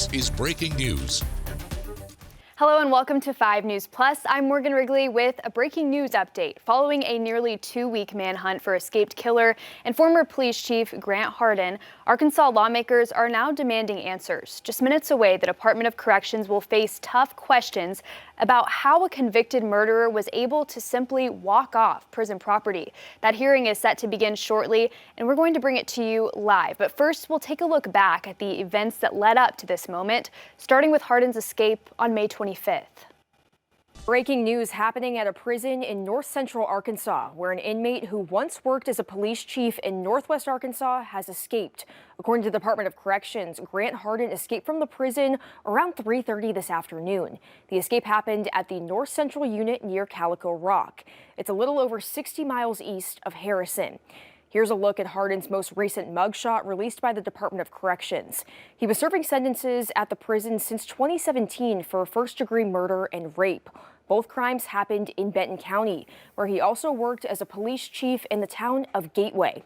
This is breaking news. Hello and welcome to 5 News Plus. I'm Morgan Wrigley with a breaking news update. Following a nearly 2-week manhunt for escaped killer and former police chief Grant Hardin, Arkansas lawmakers are now demanding answers. Just minutes away, the Department of Corrections will face tough questions about how a convicted murderer was able to simply walk off prison property. That hearing is set to begin shortly, and we're going to bring it to you live. But first, we'll take a look back at the events that led up to this moment, starting with Hardin's escape on May 25th. Breaking news happening at a prison in north central Arkansas, where an inmate who once worked as a police chief in northwest Arkansas has escaped. According to the Department of Corrections, Grant Hardin escaped from the prison around 3:30 this afternoon. The escape happened at the north central unit near Calico Rock. It's a little over 60 miles east of Harrison. Here's a look at Hardin's most recent mugshot released by the Department of Corrections. He was serving sentences at the prison since 2017 for first-degree murder and rape. Both crimes happened in Benton County, where he also worked as a police chief in the town of Gateway.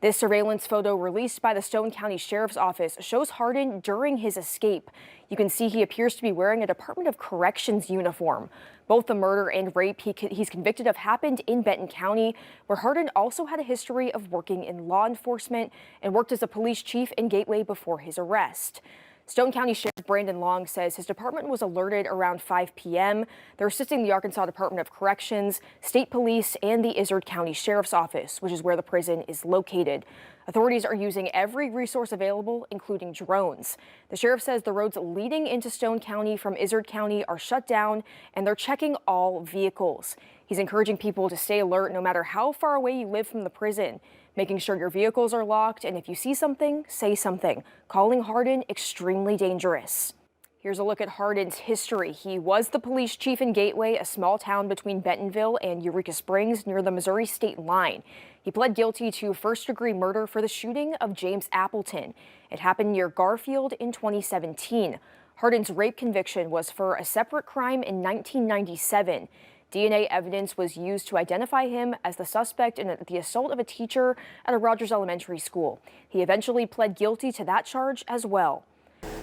This surveillance photo released by the Stone County Sheriff's Office shows Hardin during his escape. You can see he appears to be wearing a Department of Corrections uniform. Both the murder and rape he's convicted of happened in Benton County, where Hardin also had a history of working in law enforcement and worked as a police chief in Gateway before his arrest. Stone County Sheriff Brandon Long says his department was alerted around 5 p.m. They're assisting the Arkansas Department of Corrections, State Police, and the Izard County Sheriff's Office, which is where the prison is located. Authorities are using every resource available, including drones. The sheriff says the roads leading into Stone County from Izard County are shut down, and they're checking all vehicles. He's encouraging people to stay alert no matter how far away you live from the prison, making sure your vehicles are locked, and if you see something, say something. Calling Hardin extremely dangerous. Here's a look at Hardin's history. He was the police chief in Gateway, a small town between Bentonville and Eureka Springs near the Missouri state line. He pled guilty to first-degree murder for the shooting of James Appleton. It happened near Garfield in 2017. Hardin's rape conviction was for a separate crime in 1997. DNA evidence was used to identify him as the suspect in the assault of a teacher at a Rogers Elementary School. He eventually pled guilty to that charge as well.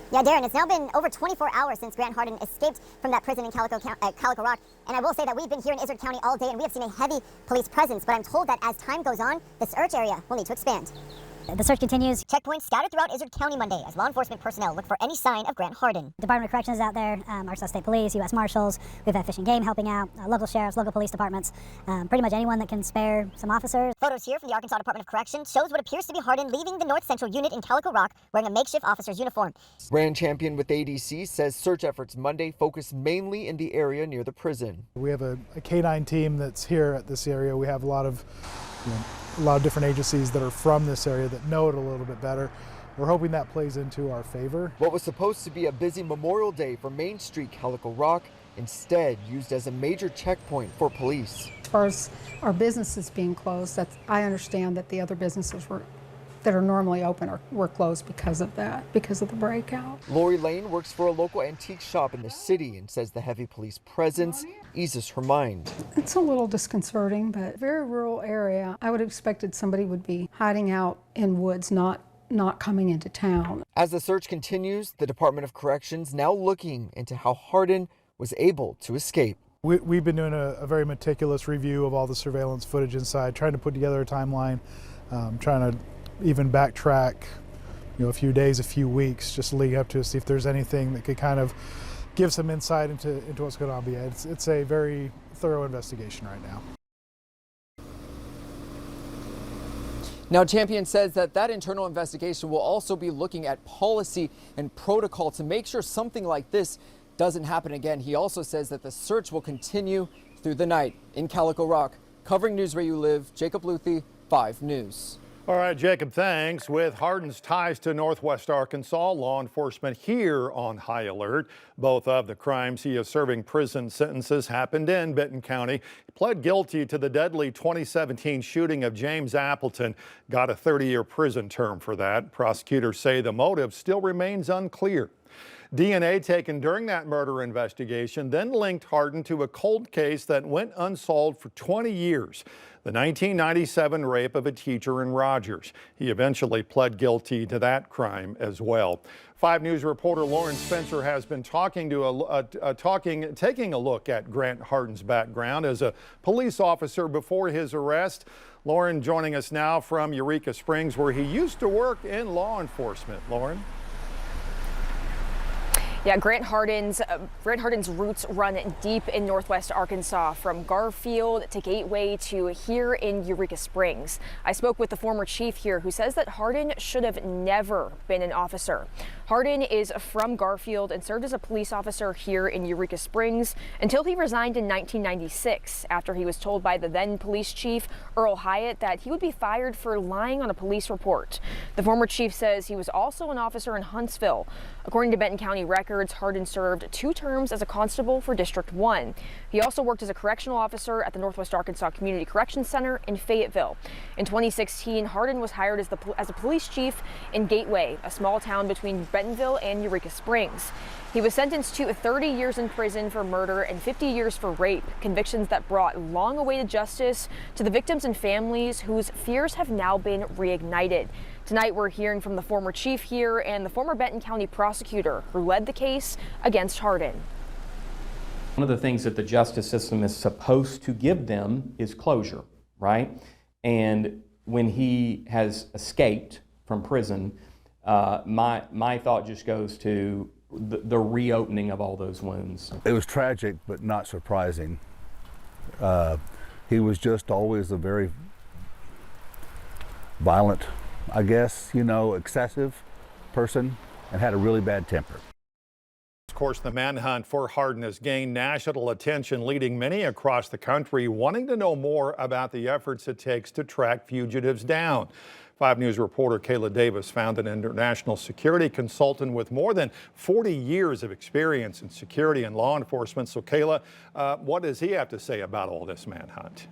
Yeah, Darren, it's now been over 24 hours since Grant Hardin escaped from that prison in Calico Rock. And I will say that we've been here in Izard County all day and we have seen a heavy police presence. But I'm told that as time goes on, the search area will need to expand. The search continues. Checkpoints scattered throughout Izard County Monday as law enforcement personnel look for any sign of Grant Hardin. Department of Corrections is out there, Arkansas State Police, U.S. Marshals. We've had Fish and Game helping out, local sheriffs, local police departments, pretty much anyone that can spare some officers. Photos here from the Arkansas Department of Corrections shows what appears to be Hardin leaving the North Central unit in Calico Rock wearing a makeshift officer's uniform. Brand Champion with ADC says search efforts Monday focused mainly in the area near the prison. We have a K-9 team that's here at this area. We have a lot of different agencies that are from this area that know it a little bit better. We're hoping that plays into our favor. What was supposed to be a busy Memorial Day for Main Street Calico Rock instead used as a major checkpoint for police. As far as our businesses being closed, I understand that the other businesses that are normally open were closed because of that, because of the breakout. Lori Lane works for a local antique shop in the city and says the heavy police presence eases her mind. It's a little disconcerting, but very rural area. I would have expected somebody would be hiding out in woods, not coming into town. As the search continues, the Department of Corrections now looking into how Hardin was able to escape. We've been doing a very meticulous review of all the surveillance footage inside, trying to put together a timeline, trying to even backtrack, a few days, a few weeks, just leading up to see if there's anything that could kind of give some insight into what's going on. But yeah, it's a very thorough investigation right now. Now, Champion says that internal investigation will also be looking at policy and protocol to make sure something like this doesn't happen again. He also says that the search will continue through the night. In Calico Rock, covering news where you live, Jacob Luthi, 5 News. All right, Jacob, thanks. With Hardin's ties to Northwest Arkansas, law enforcement here on high alert. Both of the crimes he is serving prison sentences happened in Benton County. He pled guilty to the deadly 2017 shooting of James Appleton, got a 30-year prison term for that. Prosecutors say the motive still remains unclear. DNA taken during that murder investigation then linked Hardin to a cold case that went unsolved for 20 years. The 1997 rape of a teacher in Rogers. He eventually pled guilty to that crime as well. 5 News reporter Lauren Spencer has been taking a look at Grant Hardin's background as a police officer before his arrest. Lauren joining us now from Eureka Springs, where he used to work in law enforcement. Lauren? Yeah, Grant Hardin's roots run deep in Northwest Arkansas, from Garfield to Gateway to here in Eureka Springs. I spoke with the former chief here, who says that Hardin should have never been an officer. Hardin is from Garfield and served as a police officer here in Eureka Springs until he resigned in 1996 after he was told by the then police chief, Earl Hyatt, that he would be fired for lying on a police report. The former chief says he was also an officer in Huntsville. According to Benton County records, Hardin served 2 terms as a constable for District 1. He also worked as a correctional officer at the Northwest Arkansas Community Corrections Center in Fayetteville. In 2016, Hardin was hired as a police chief in Gateway, a small town between Bentonville and Eureka Springs. He was sentenced to 30 years in prison for murder and 50 years for rape, convictions that brought long-awaited justice to the victims and families whose fears have now been reignited. Tonight, we're hearing from the former chief here and the former Benton County prosecutor who led the case against Hardin. One of the things that the justice system is supposed to give them is closure, right? And when he has escaped from prison, my thought just goes to the reopening of all those wounds. It was tragic, but not surprising. He was just always a very violent, I guess, excessive person, and had a really bad temper. Of course, the manhunt for Hardin has gained national attention, leading many across the country wanting to know more about the efforts it takes to track fugitives down. 5 News reporter Kayla Davis found an international security consultant with more than 40 years of experience in security and law enforcement. So Kayla, what does he have to say about all this manhunt?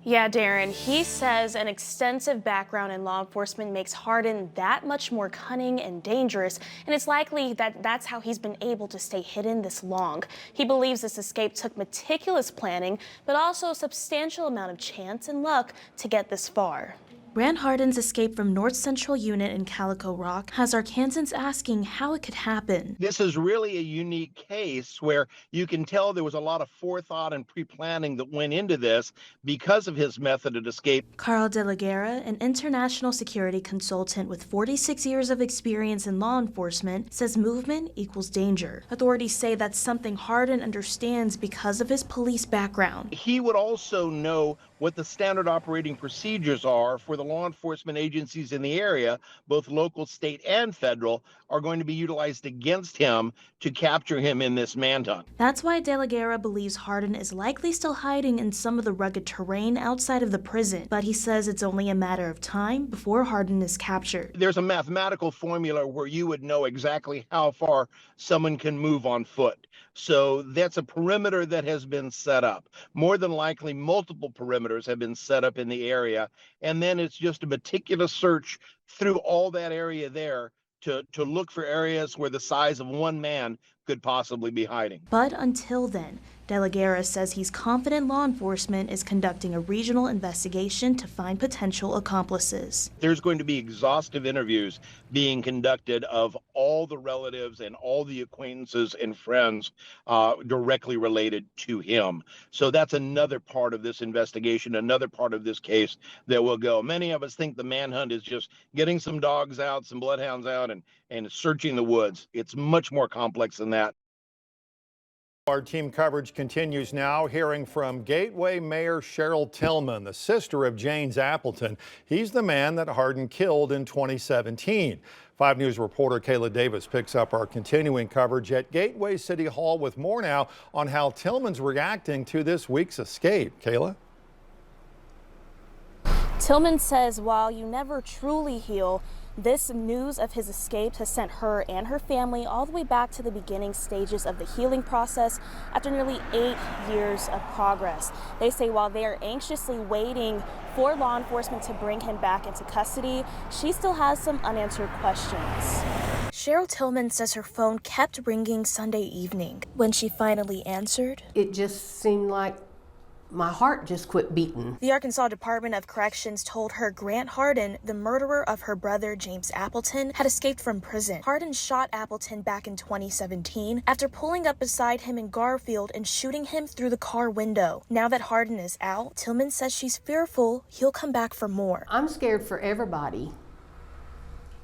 Yeah, Darren, he says an extensive background in law enforcement makes Hardin that much more cunning and dangerous, and it's likely that that's how he's been able to stay hidden this long. He believes this escape took meticulous planning, but also a substantial amount of chance and luck to get this far. Grant Hardin's escape from North Central Unit in Calico Rock has Arkansans asking how it could happen. This is really a unique case where you can tell there was a lot of forethought and pre-planning that went into this because of his method of escape. Carl De La Guerra, an international security consultant with 46 years of experience in law enforcement, says movement equals danger. Authorities say that's something Hardin understands because of his police background. He would also know what the standard operating procedures are for the law enforcement agencies in the area, both local, state, and federal, are going to be utilized against him to capture him in this manhunt. That's why De La Guerra believes Hardin is likely still hiding in some of the rugged terrain outside of the prison, but he says it's only a matter of time before Hardin is captured. There's a mathematical formula where you would know exactly how far someone can move on foot. So that's a perimeter that has been set up. More than likely, multiple perimeters have been set up in the area, and then it's just a meticulous search through all that area there to look for areas where the size of one man could possibly be hiding. But until then, De La Guerra says he's confident law enforcement is conducting a regional investigation to find potential accomplices. There's going to be exhaustive interviews being conducted of all the relatives and all the acquaintances and friends directly related to him. So that's another part of this investigation, another part of this case that will go. Many of us think the manhunt is just getting some dogs out, some bloodhounds out, and searching the woods. It's much more complex than that. Our team coverage continues now, hearing from Gateway Mayor Cheryl Tillman, the sister of James Appleton. He's the man that Hardin killed in 2017. 5 News reporter Kayla Davis picks up our continuing coverage at Gateway City Hall with more now on how Tillman's reacting to this week's escape. Kayla? Tillman says while you never truly heal, this news of his escape has sent her and her family all the way back to the beginning stages of the healing process after nearly 8 years of progress. They say while they are anxiously waiting for law enforcement to bring him back into custody, she still has some unanswered questions. Cheryl Tillman says her phone kept ringing Sunday evening. When she finally answered, it just seemed like my heart just quit beating. The Arkansas Department of Corrections told her Grant Hardin, the murderer of her brother James Appleton, had escaped from prison. Hardin shot Appleton back in 2017 after pulling up beside him in Garfield and shooting him through the car window. Now that Hardin is out, Tillman says she's fearful he'll come back for more. I'm scared for everybody,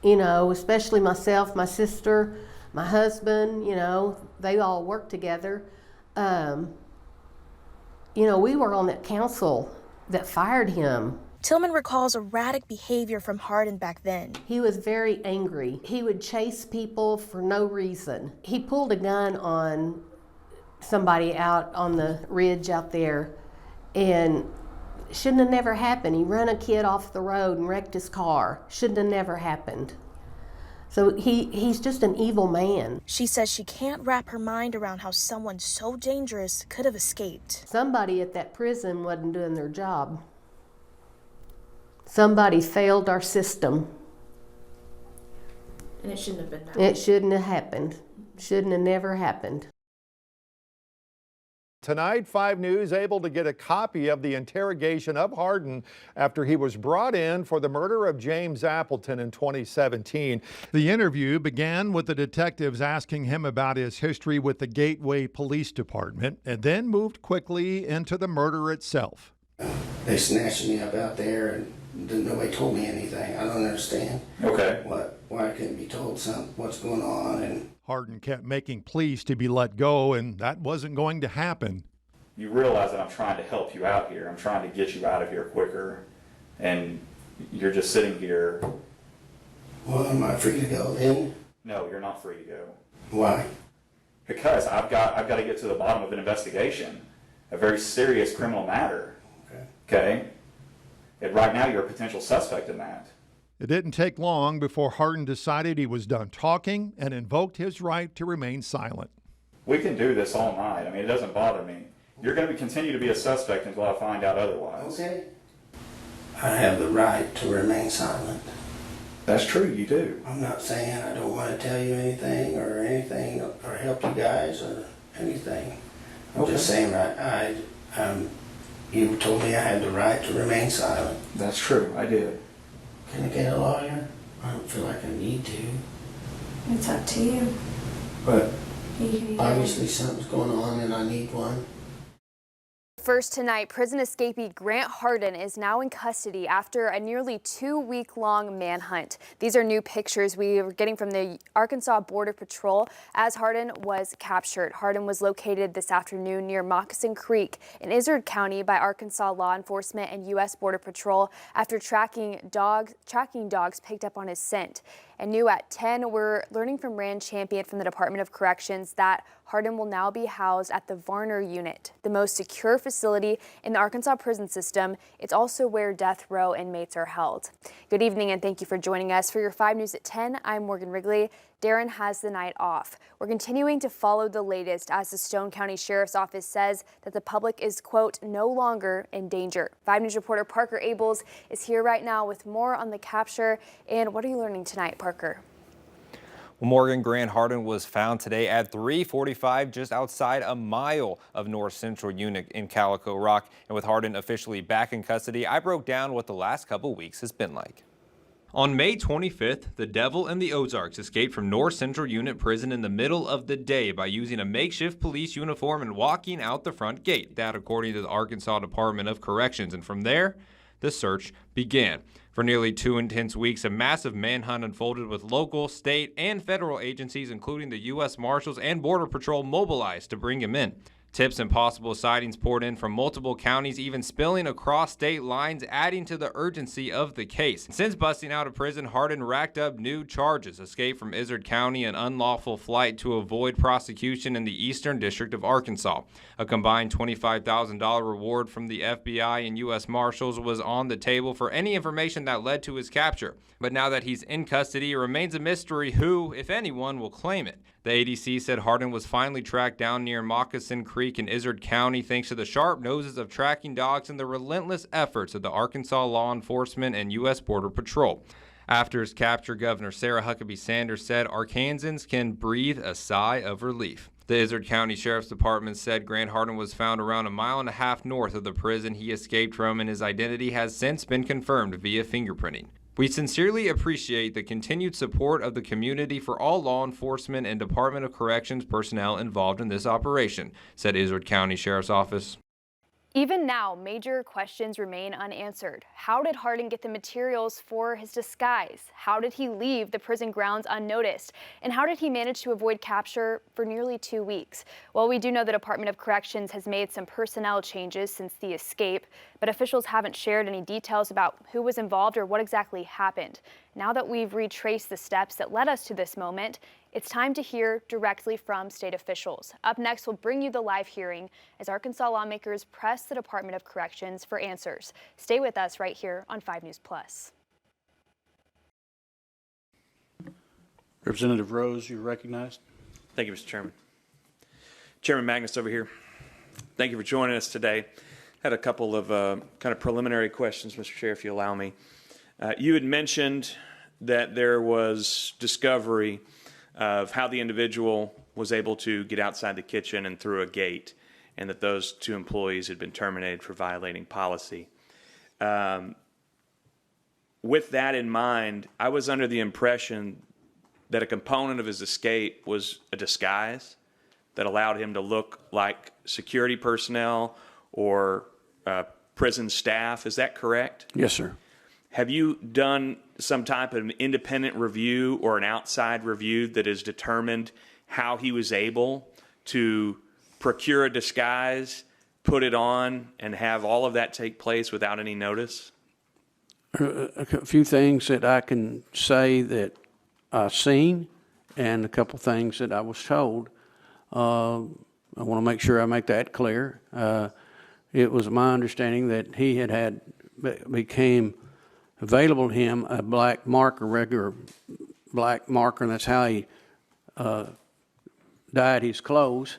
you know, especially myself, my sister, my husband, you know, they all work together. You know, we were on that council that fired him. Tillman recalls erratic behavior from Hardin back then. He was very angry. He would chase people for no reason. He pulled a gun on somebody out on the ridge out there, and shouldn't have never happened. He ran a kid off the road and wrecked his car. Shouldn't have never happened. So he's just an evil man. She says she can't wrap her mind around how someone so dangerous could have escaped. Somebody at that prison wasn't doing their job. Somebody failed our system. And it shouldn't have been that. It shouldn't have happened. Shouldn't have never happened. Tonight, 5 News able to get a copy of the interrogation of Hardin after he was brought in for the murder of James Appleton in 2017. The interview began with the detectives asking him about his history with the Gateway Police Department and then moved quickly into the murder itself. They snatched me up out there and nobody told me anything. I don't understand. Okay. Why I couldn't be told what's going on. And Hardin kept making pleas to be let go, and that wasn't going to happen. You realize that I'm trying to help you out here. I'm trying to get you out of here quicker, and you're just sitting here. Well, am I free to go then? No, you're not free to go. Why? Because I've got to get to the bottom of an investigation, a very serious criminal matter. Okay? And right now you're a potential suspect in that. It didn't take long before Hardin decided he was done talking and invoked his right to remain silent. We can do this all night. I mean, it doesn't bother me. You're going to continue to be a suspect until I find out otherwise. Okay. I have the right to remain silent. That's true, you do. I'm not saying I don't want to tell you anything or help you guys or anything. I'm just saying you told me I had the right to remain silent. That's true, I did. Can I get a lawyer? I don't feel like I need to. It's up to you. But obviously something's going on and I need one. First tonight, prison escapee Grant Hardin is now in custody after a nearly 2-week-long manhunt. These are new pictures we were getting from the Arkansas Border Patrol as Hardin was captured. Hardin was located this afternoon near Moccasin Creek in Izard County by Arkansas law enforcement and U.S. Border Patrol after tracking dogs picked up on his scent. And new at 10, we're learning from Rand Champion from the Department of Corrections that Hardin will now be housed at the Varner Unit, the most secure facility in the Arkansas prison system. It's also where death row inmates are held. Good evening and thank you for joining us. For your 5 News at 10, I'm Morgan Wrigley. Darren has the night off. We're continuing to follow the latest as the Stone County Sheriff's Office says that the public is, quote, no longer in danger. 5 News reporter Parker Abels is here right now with more on the capture. And what are you learning tonight, Parker? Well, Morgan, Grant Hardin was found today at 3:45 just outside a mile of North Central Unit in Calico Rock. And with Hardin officially back in custody, I broke down what the last couple weeks has been like. On May 25th, the Devil and the Ozarks escaped from North Central Unit Prison in the middle of the day by using a makeshift police uniform and walking out the front gate. That according to the Arkansas Department of Corrections. And from there, the search began. For nearly 2 intense weeks, a massive manhunt unfolded with local, state, and federal agencies, including the U.S. Marshals and Border Patrol, mobilized to bring him in. Tips and possible sightings poured in from multiple counties, even spilling across state lines, adding to the urgency of the case. Since busting out of prison, Hardin racked up new charges: escape from Izard County, an unlawful flight to avoid prosecution in the Eastern District of Arkansas. A combined $25,000 reward from the FBI and U.S. Marshals was on the table for any information that led to his capture. But now that he's in custody, it remains a mystery who, if anyone, will claim it. The ADC said Hardin was finally tracked down near Moccasin Creek in Izard County thanks to the sharp noses of tracking dogs and the relentless efforts of the Arkansas law enforcement and U.S. Border Patrol. After his capture, Governor Sarah Huckabee Sanders said Arkansans can breathe a sigh of relief. The Izard County Sheriff's Department said Grant Hardin was found around 1.5 miles north of the prison he escaped from, and his identity has since been confirmed via fingerprinting. We sincerely appreciate the continued support of the community for all law enforcement and Department of Corrections personnel involved in this operation, said Izard County Sheriff's Office. Even now, major questions remain unanswered. How did Hardin get the materials for his disguise? How did he leave the prison grounds unnoticed? And how did he manage to avoid capture for nearly 2 weeks? Well, we do know the Department of Corrections has made some personnel changes since the escape, but officials haven't shared any details about who was involved or what exactly happened. Now that we've retraced the steps that led us to this moment, it's time to hear directly from state officials. Up next, we'll bring you the live hearing as Arkansas lawmakers press the Department of Corrections for answers. Stay with us right here on 5 News Plus. Representative Rose, you're recognized. Thank you, Mr. Chairman. Chairman Magness over here. Thank you for joining us today. Had a couple of kind of preliminary questions, Mr. Chair, if you allow me. You had mentioned that there was discovery of how the individual was able to get outside the kitchen and through a gate, and that those 2 employees had been terminated for violating policy. With that in mind, I was under the impression that a component of his escape was a disguise that allowed him to look like security personnel or prison staff. Is that correct? Yes, sir. Have you done some type of an independent review or an outside review that has determined how he was able to procure a disguise, put it on, and have all of that take place without any notice? A few things that I can say that I've seen and a couple things that I was told. I want to make sure I make that clear. It was my understanding that he had became available to him a black marker, regular black marker, and that's how he dyed his clothes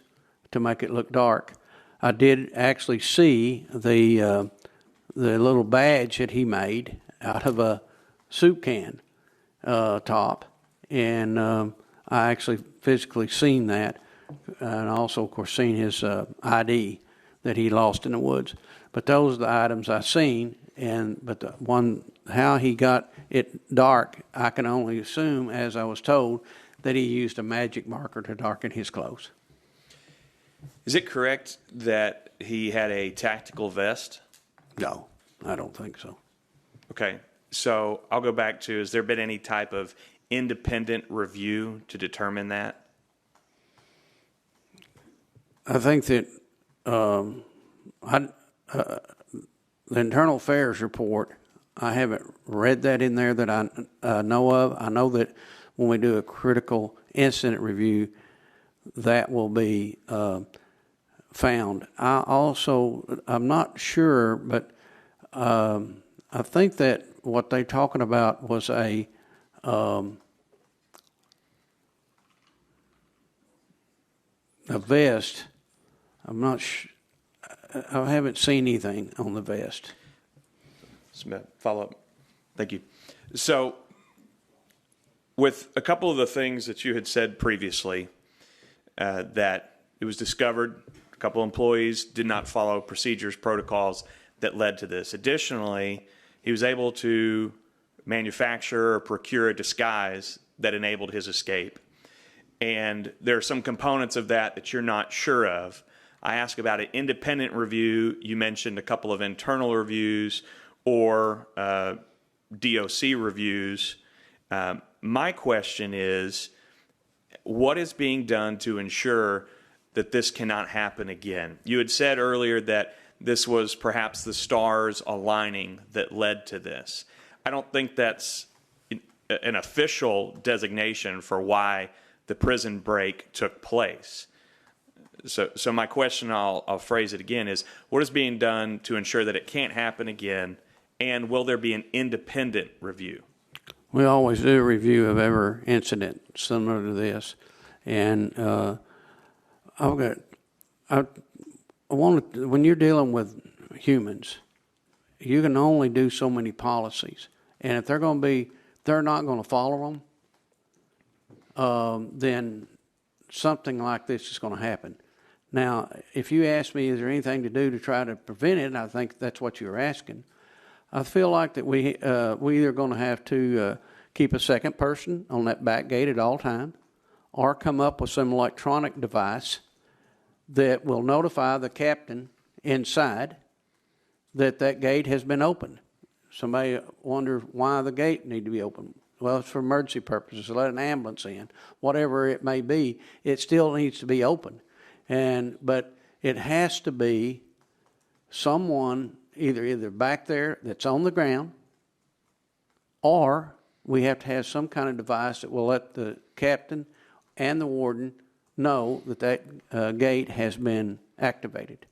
to make it look dark. I did actually see the little badge that he made out of a soup can top, and I actually physically seen that, and also, of course, seen his ID that he lost in the woods. But those are the items I seen, but the one, how he got it dark, I can only assume, as I was told, that he used a magic marker to darken his clothes. Is it correct that he had a tactical vest? No, I don't think so. Okay, so I'll go back to, has there been any type of independent review to determine that? I think that the Internal Affairs report, I haven't read that in there that I know of. I know that when we do a critical incident review, that will be found. I'm not sure, but I think that what they're talking about was a vest. I'm not sure. I haven't seen anything on the vest. Follow up. Thank you. So, with a couple of the things that you had said previously, that it was discovered a couple of employees did not follow procedures, protocols that led to this. Additionally, he was able to manufacture or procure a disguise that enabled his escape. And there are some components of that you're not sure of. I asked about an independent review. You mentioned a couple of internal reviews or DOC reviews. My question is, what is being done to ensure that this cannot happen again? You had said earlier that this was perhaps the stars aligning that led to this. I don't think that's an official designation for why the prison break took place. So my question, I'll phrase it again, is what is being done to ensure that it can't happen again, and will there be an independent review? We always do a review of every incident similar to this, and when you're dealing with humans, you can only do so many policies, and if they're going to be they're not going to follow them, then something like this is going to happen. Now, if you ask me, is there anything to do to try to prevent it, and I think that's what you're asking, I feel like that we either going to have to keep a second person on that back gate at all time, or come up with some electronic device that will notify the captain inside that gate has been opened. Somebody wonders why the gate need to be open. Well, it's for emergency purposes, to let an ambulance in, whatever it may be. It still needs to be open, but it has to be someone either back there that's on the ground, or we have to have some kind of device that will let the captain and the warden know that gate has been activated.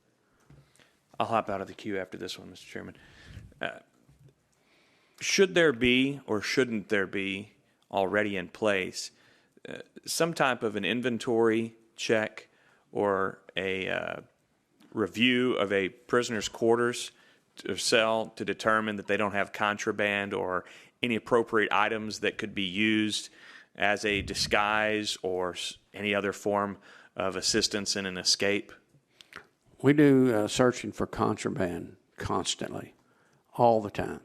I'll hop out of the queue after this one, Mr. Chairman. Should there be or shouldn't there be already in place some type of an inventory check or a review of a prisoner's quarters or cell to determine that they don't have contraband or any appropriate items that could be used as a disguise or any other form of assistance in an escape? We do searching for contraband constantly, all the time.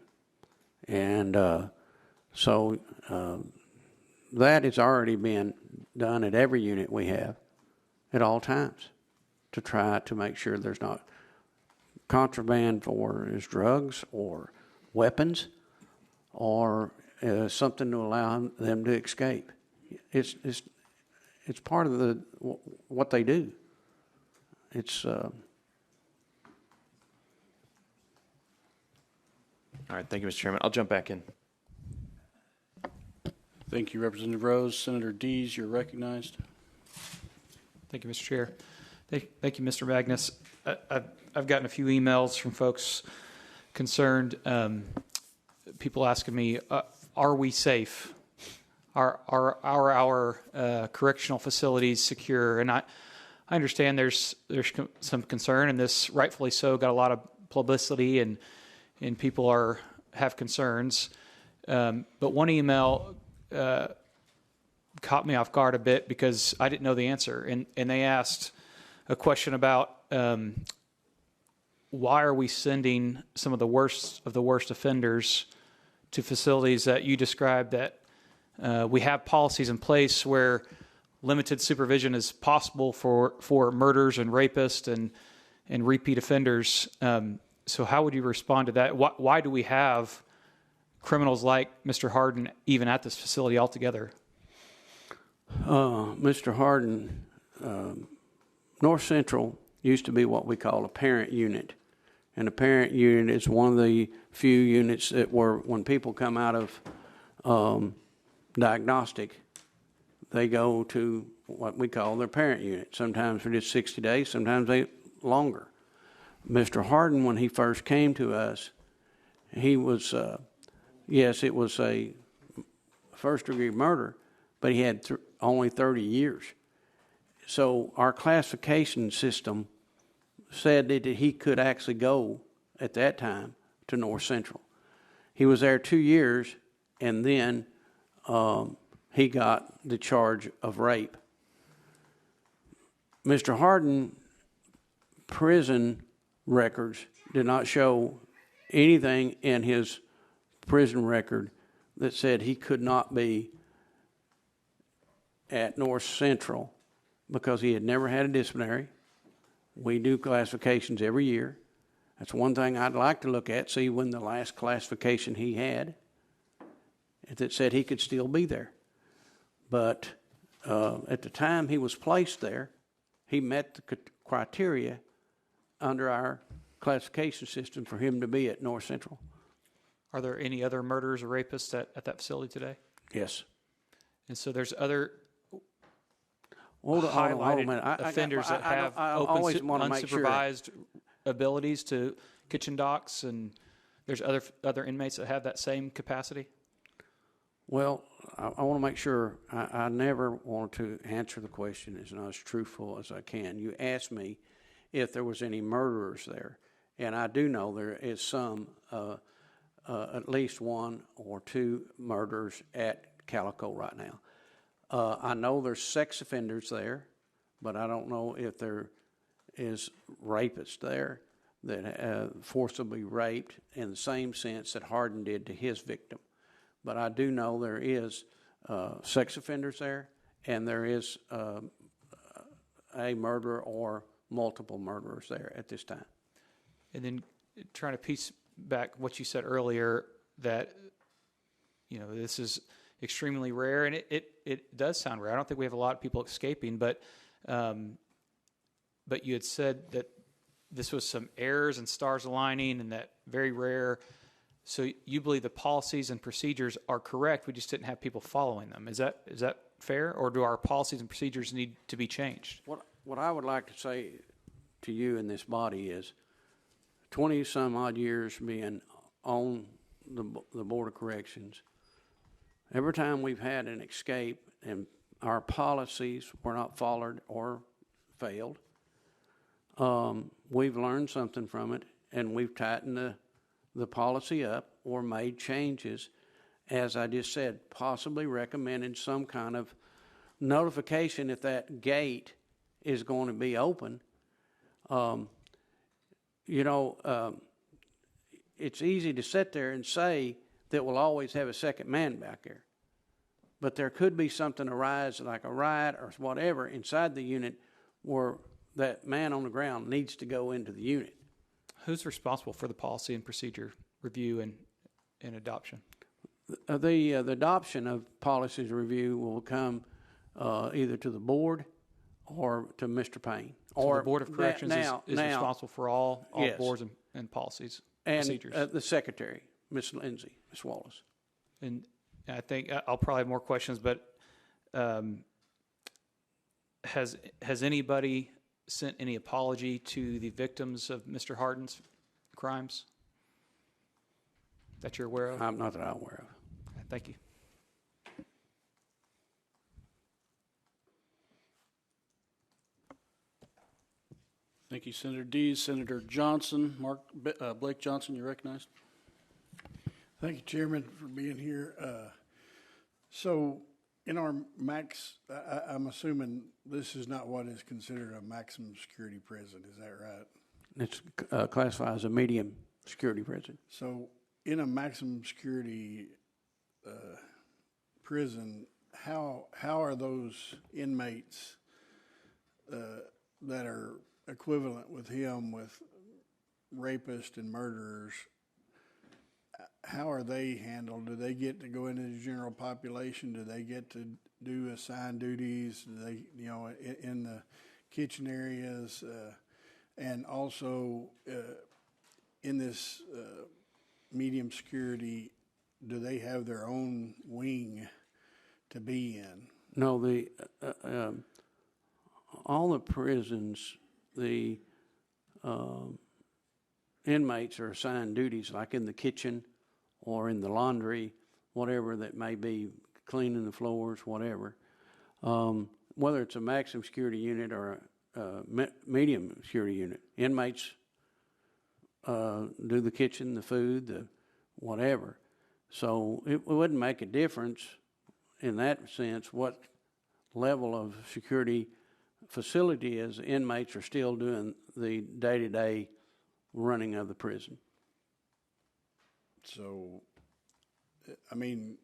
And so that is already being done at every unit we have at all times to try to make sure there's not contraband for his drugs or weapons or something to allow them to escape. It's part of what they do. It's All right, thank you, Mr. Chairman. I'll jump back in. Thank you, Representative Rose. Senator Dees, you're recognized. Thank you, Mr. Chair. Thank you, Mr. Magness. I've gotten a few emails from folks concerned, people asking me, are we safe? Are our correctional facilities secure? And I understand there's some concern, and this rightfully so got a lot of publicity, and people have concerns. But one email caught me off guard a bit because I didn't know the answer, and they asked a question about why are we sending some of the worst offenders to facilities that you described that we have policies in place where limited supervision is possible for murders and rapists and repeat offenders. So how would you respond to that? Why do we have criminals like Mr. Hardin even at this facility altogether? Mr. Hardin, North Central used to be what we call a parent unit. And a parent unit is one of the few units that were, when people come out of diagnostic, they go to what we call their parent unit. Sometimes for just 60 days, sometimes longer. Mr. Hardin, when he first came to us, he was, yes, it was a first-degree murder, but he had only 30 years. So our classification system said that he could actually go at that time to North Central. He was there 2 years, and then he got the charge of rape. Mr. Hardin prison records did not show anything in his prison record that said he could not be at North Central because he had never had a disciplinary. We do classifications every year. That's one thing I'd like to look at, see when the last classification he had, if it said he could still be there. But at the time he was placed there, he met the criteria under our classification system for him to be at North Central. Are there any other murderers or rapists at that facility today? Yes. And so there's other highlighted offenders that have unsupervised abilities to kitchen docks, and there's other inmates that have that same capacity? Well, I want to make sure, I never want to answer the question as truthful as I can. You asked me if there was any murderers there, and I do know there is some at least one or two murders at Calico right now. I know there's sex offenders there, but I don't know if there is rapists there that forcibly raped in the same sense that Hardin did to his victim. But I do know there is sex offenders there, and there is a murderer or multiple murderers there at this time. And then trying to piece back what you said earlier, that this is extremely rare, and it does sound rare. I don't think we have a lot of people escaping, but you had said that this was some errors and stars aligning, and that very rare. So you believe the policies and procedures are correct? We just didn't have people following them. Is that fair, or do our policies and procedures need to be changed? What I would like to say to you in this body is, 20 some odd years being on the Board of Corrections, every time we've had an escape and our policies were not followed or failed, we've learned something from it, and we've tightened the policy up or made changes, as I just said, possibly recommended some kind of notification if that gate is going to be open. It's easy to sit there and say that we'll always have a second man back there. But there could be something arise, like a riot or whatever, inside the unit where that man on the ground needs to go into the unit. Who's responsible for the policy and procedure review and adoption? The adoption of policies review will come either to the board or to Mr. Payne. So the Board of Corrections is responsible for all yes. boards and policies, and procedures. The secretary, Ms. Lindsay, Ms. Wallace. And I think I'll probably have more questions, but has anybody sent any apology to the victims of Mr. Hardin's crimes that you're aware of? Not that I'm aware of. Okay, thank you. Thank you, Senator Dees. Senator Johnson, Blake Johnson, you're recognized. Thank you, Chairman, for being here. So in our I'm assuming this is not what is considered a maximum security prison. Is that right? It's classified as a medium security prison. So in a maximum security prison, how are those inmates that are equivalent with him, with rapists and murderers, how are they handled? Do they get to go into the general population? Do they get to do assigned duties? Do they, in the kitchen areas? And also in this medium security, do they have their own wing to be in? No, all the prisons, the inmates are assigned duties, like in the kitchen or in the laundry, whatever that may be, cleaning the floors, whatever. Whether it's a maximum security unit or a medium security unit, inmates do the kitchen, the food, the whatever. So it wouldn't make a difference in that sense what level of security facility is. Inmates are still doing the day-to-day running of the prison. So, I mean,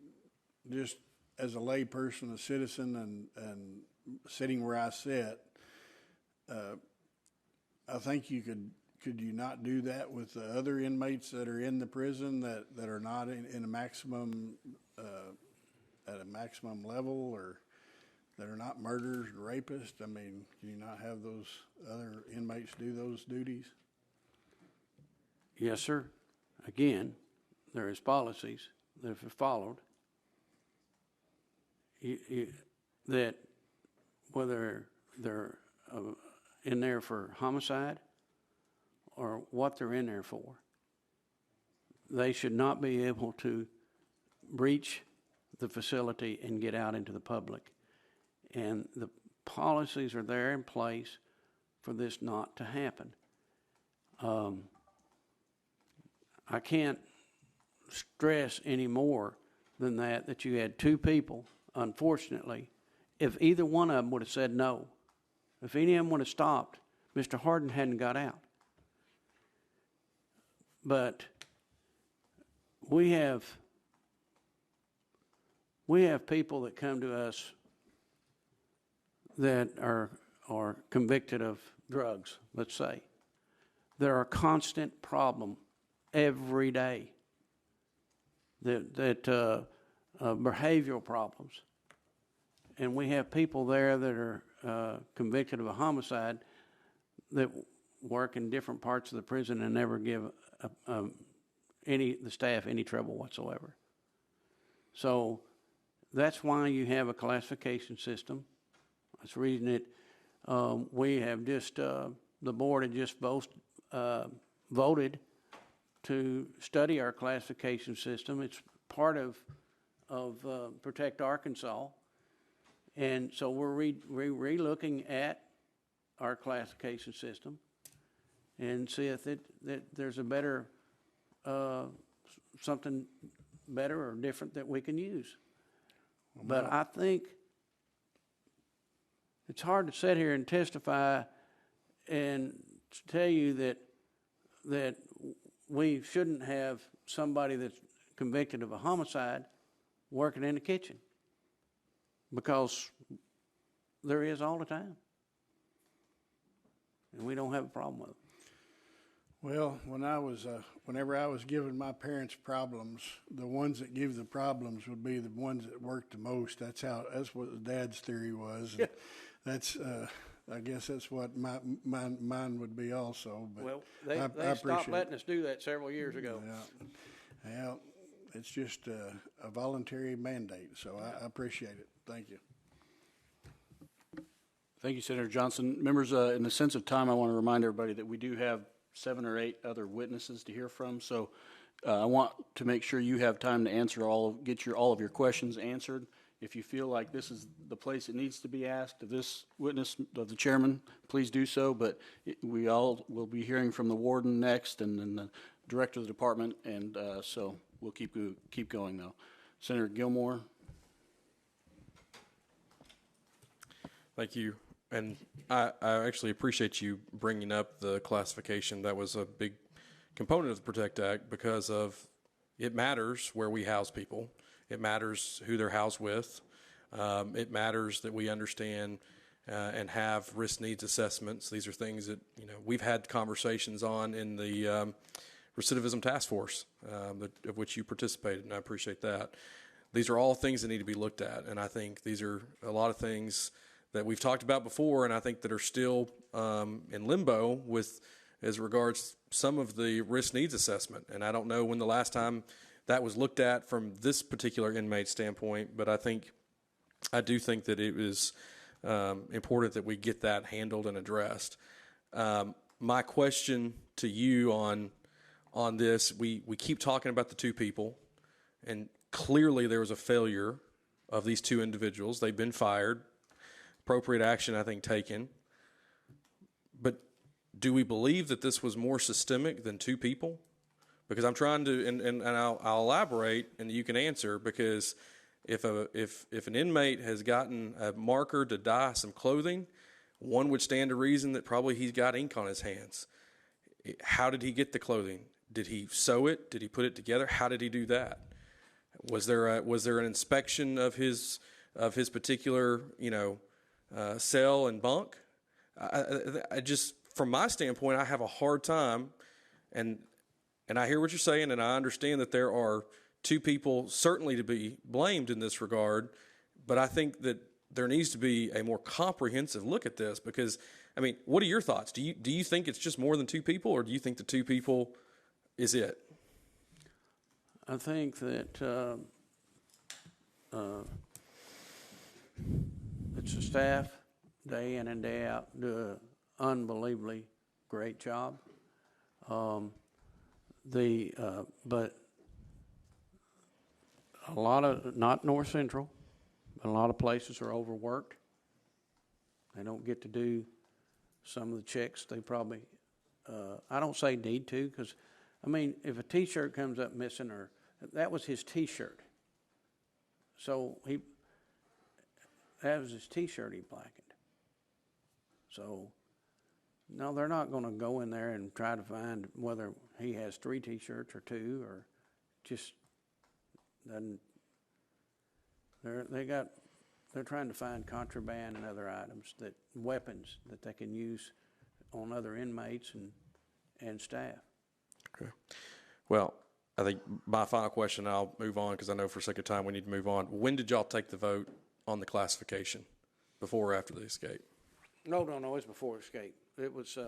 just as a lay person, a citizen, and sitting where I sit, I think you could you not do that with the other inmates that are in the prison that are not in a maximum at a maximum level, or that are not murderers or rapists? I mean, can you not have those other inmates do those duties? Yes, sir. Again, there is policies that if followed, that whether they're in there for homicide or what they're in there for, they should not be able to breach the facility and get out into the public. And the policies are there in place for this not to happen. I can't stress any more than that you had two people, unfortunately. If either one of them would have said no, if any of them would have stopped, Mr. Hardin hadn't got out. But we have people that come to us that are convicted of drugs, let's say. They're a constant problem every day. That behavioral problems. And we have people there that are convicted of a homicide that work in different parts of the prison and never give the staff any trouble whatsoever. So that's why you have a classification system. That's the reason we have just, the board had just voted to study our classification system. It's part of Protect Arkansas. And so we're re-looking at our classification system and see if that there's a better, something better or different that we can use. But I think it's hard to sit here and testify and to tell you that we shouldn't have somebody that's convicted of a homicide working in the kitchen, because there is all the time. And we don't have a problem with it. Well, whenever I was given my parents problems, the ones that give the problems would be the ones that worked the most. That's what the dad's theory was. That's, I guess that's what mine would be also. But well, they stopped letting us do that several years ago. Yeah, it's just a voluntary mandate, so I appreciate it. Thank you. Thank you, Senator Johnson. Members, in the sense of time, I want to remind everybody that we do have 7 or 8 other witnesses to hear from. So I want to make sure you have time to answer all of your questions answered. If you feel like this is the place it needs to be asked of this witness, of the chairman, please do so. But we all will be hearing from the warden next, and then the director of the department, and so we'll keep going though. Senator Gilmore. Thank you. And I actually appreciate you bringing up the classification. That was a big component of the PROTECT Act, because of it matters where we house people. It matters who they're housed with. It matters that we understand and have risk needs assessments. These are things that we've had conversations on in the recidivism task force of which you participated, and I appreciate that. These are all things that need to be looked at, and I think these are a lot of things that we've talked about before, and I think that are still in limbo with as regards some of the risk needs assessment. And I don't know when the last time that was looked at from this particular inmate standpoint, but I do think that it is important that we get that handled and addressed. My question to you on this, we keep talking about the 2 people, and clearly there was a failure of these 2 individuals. They've been fired. Appropriate action, I think, taken. But do we believe that this was more systemic than 2 people? Because I'm trying to, and I'll elaborate, and you can answer, because if an inmate has gotten a marker to dye some clothing, one would stand to reason that probably he's got ink on his hands. How did he get the clothing? Did he sew it? Did he put it together? How did he do that? Was there an inspection of his particular cell and bunk? I just, from my standpoint, I have a hard time, and I hear what you're saying, and I understand that there are 2 people certainly to be blamed in this regard, but I think that there needs to be a more comprehensive look at this, because, what are your thoughts? Do you think it's just more than 2 people, or do you think the 2 people is it? I think that it's the staff, day in and day out, do an unbelievably great job. But a lot of, not North Central, but a lot of places are overworked. They don't get to do some of the checks they probably, I don't say need to, because, if a T-shirt comes up missing, or that was his T-shirt. So that was his T-shirt he blackened. So, no, they're not going to go in there and try to find whether he has 3 T-shirts or 2 or just doesn't. They're trying to find contraband and other items, weapons that they can use on other inmates and staff. Okay. Well, I think my final question, I'll move on because I know for the sake of time we need to move on. When did y'all take the vote on the classification? Before or after the escape? No, it's before escape. It was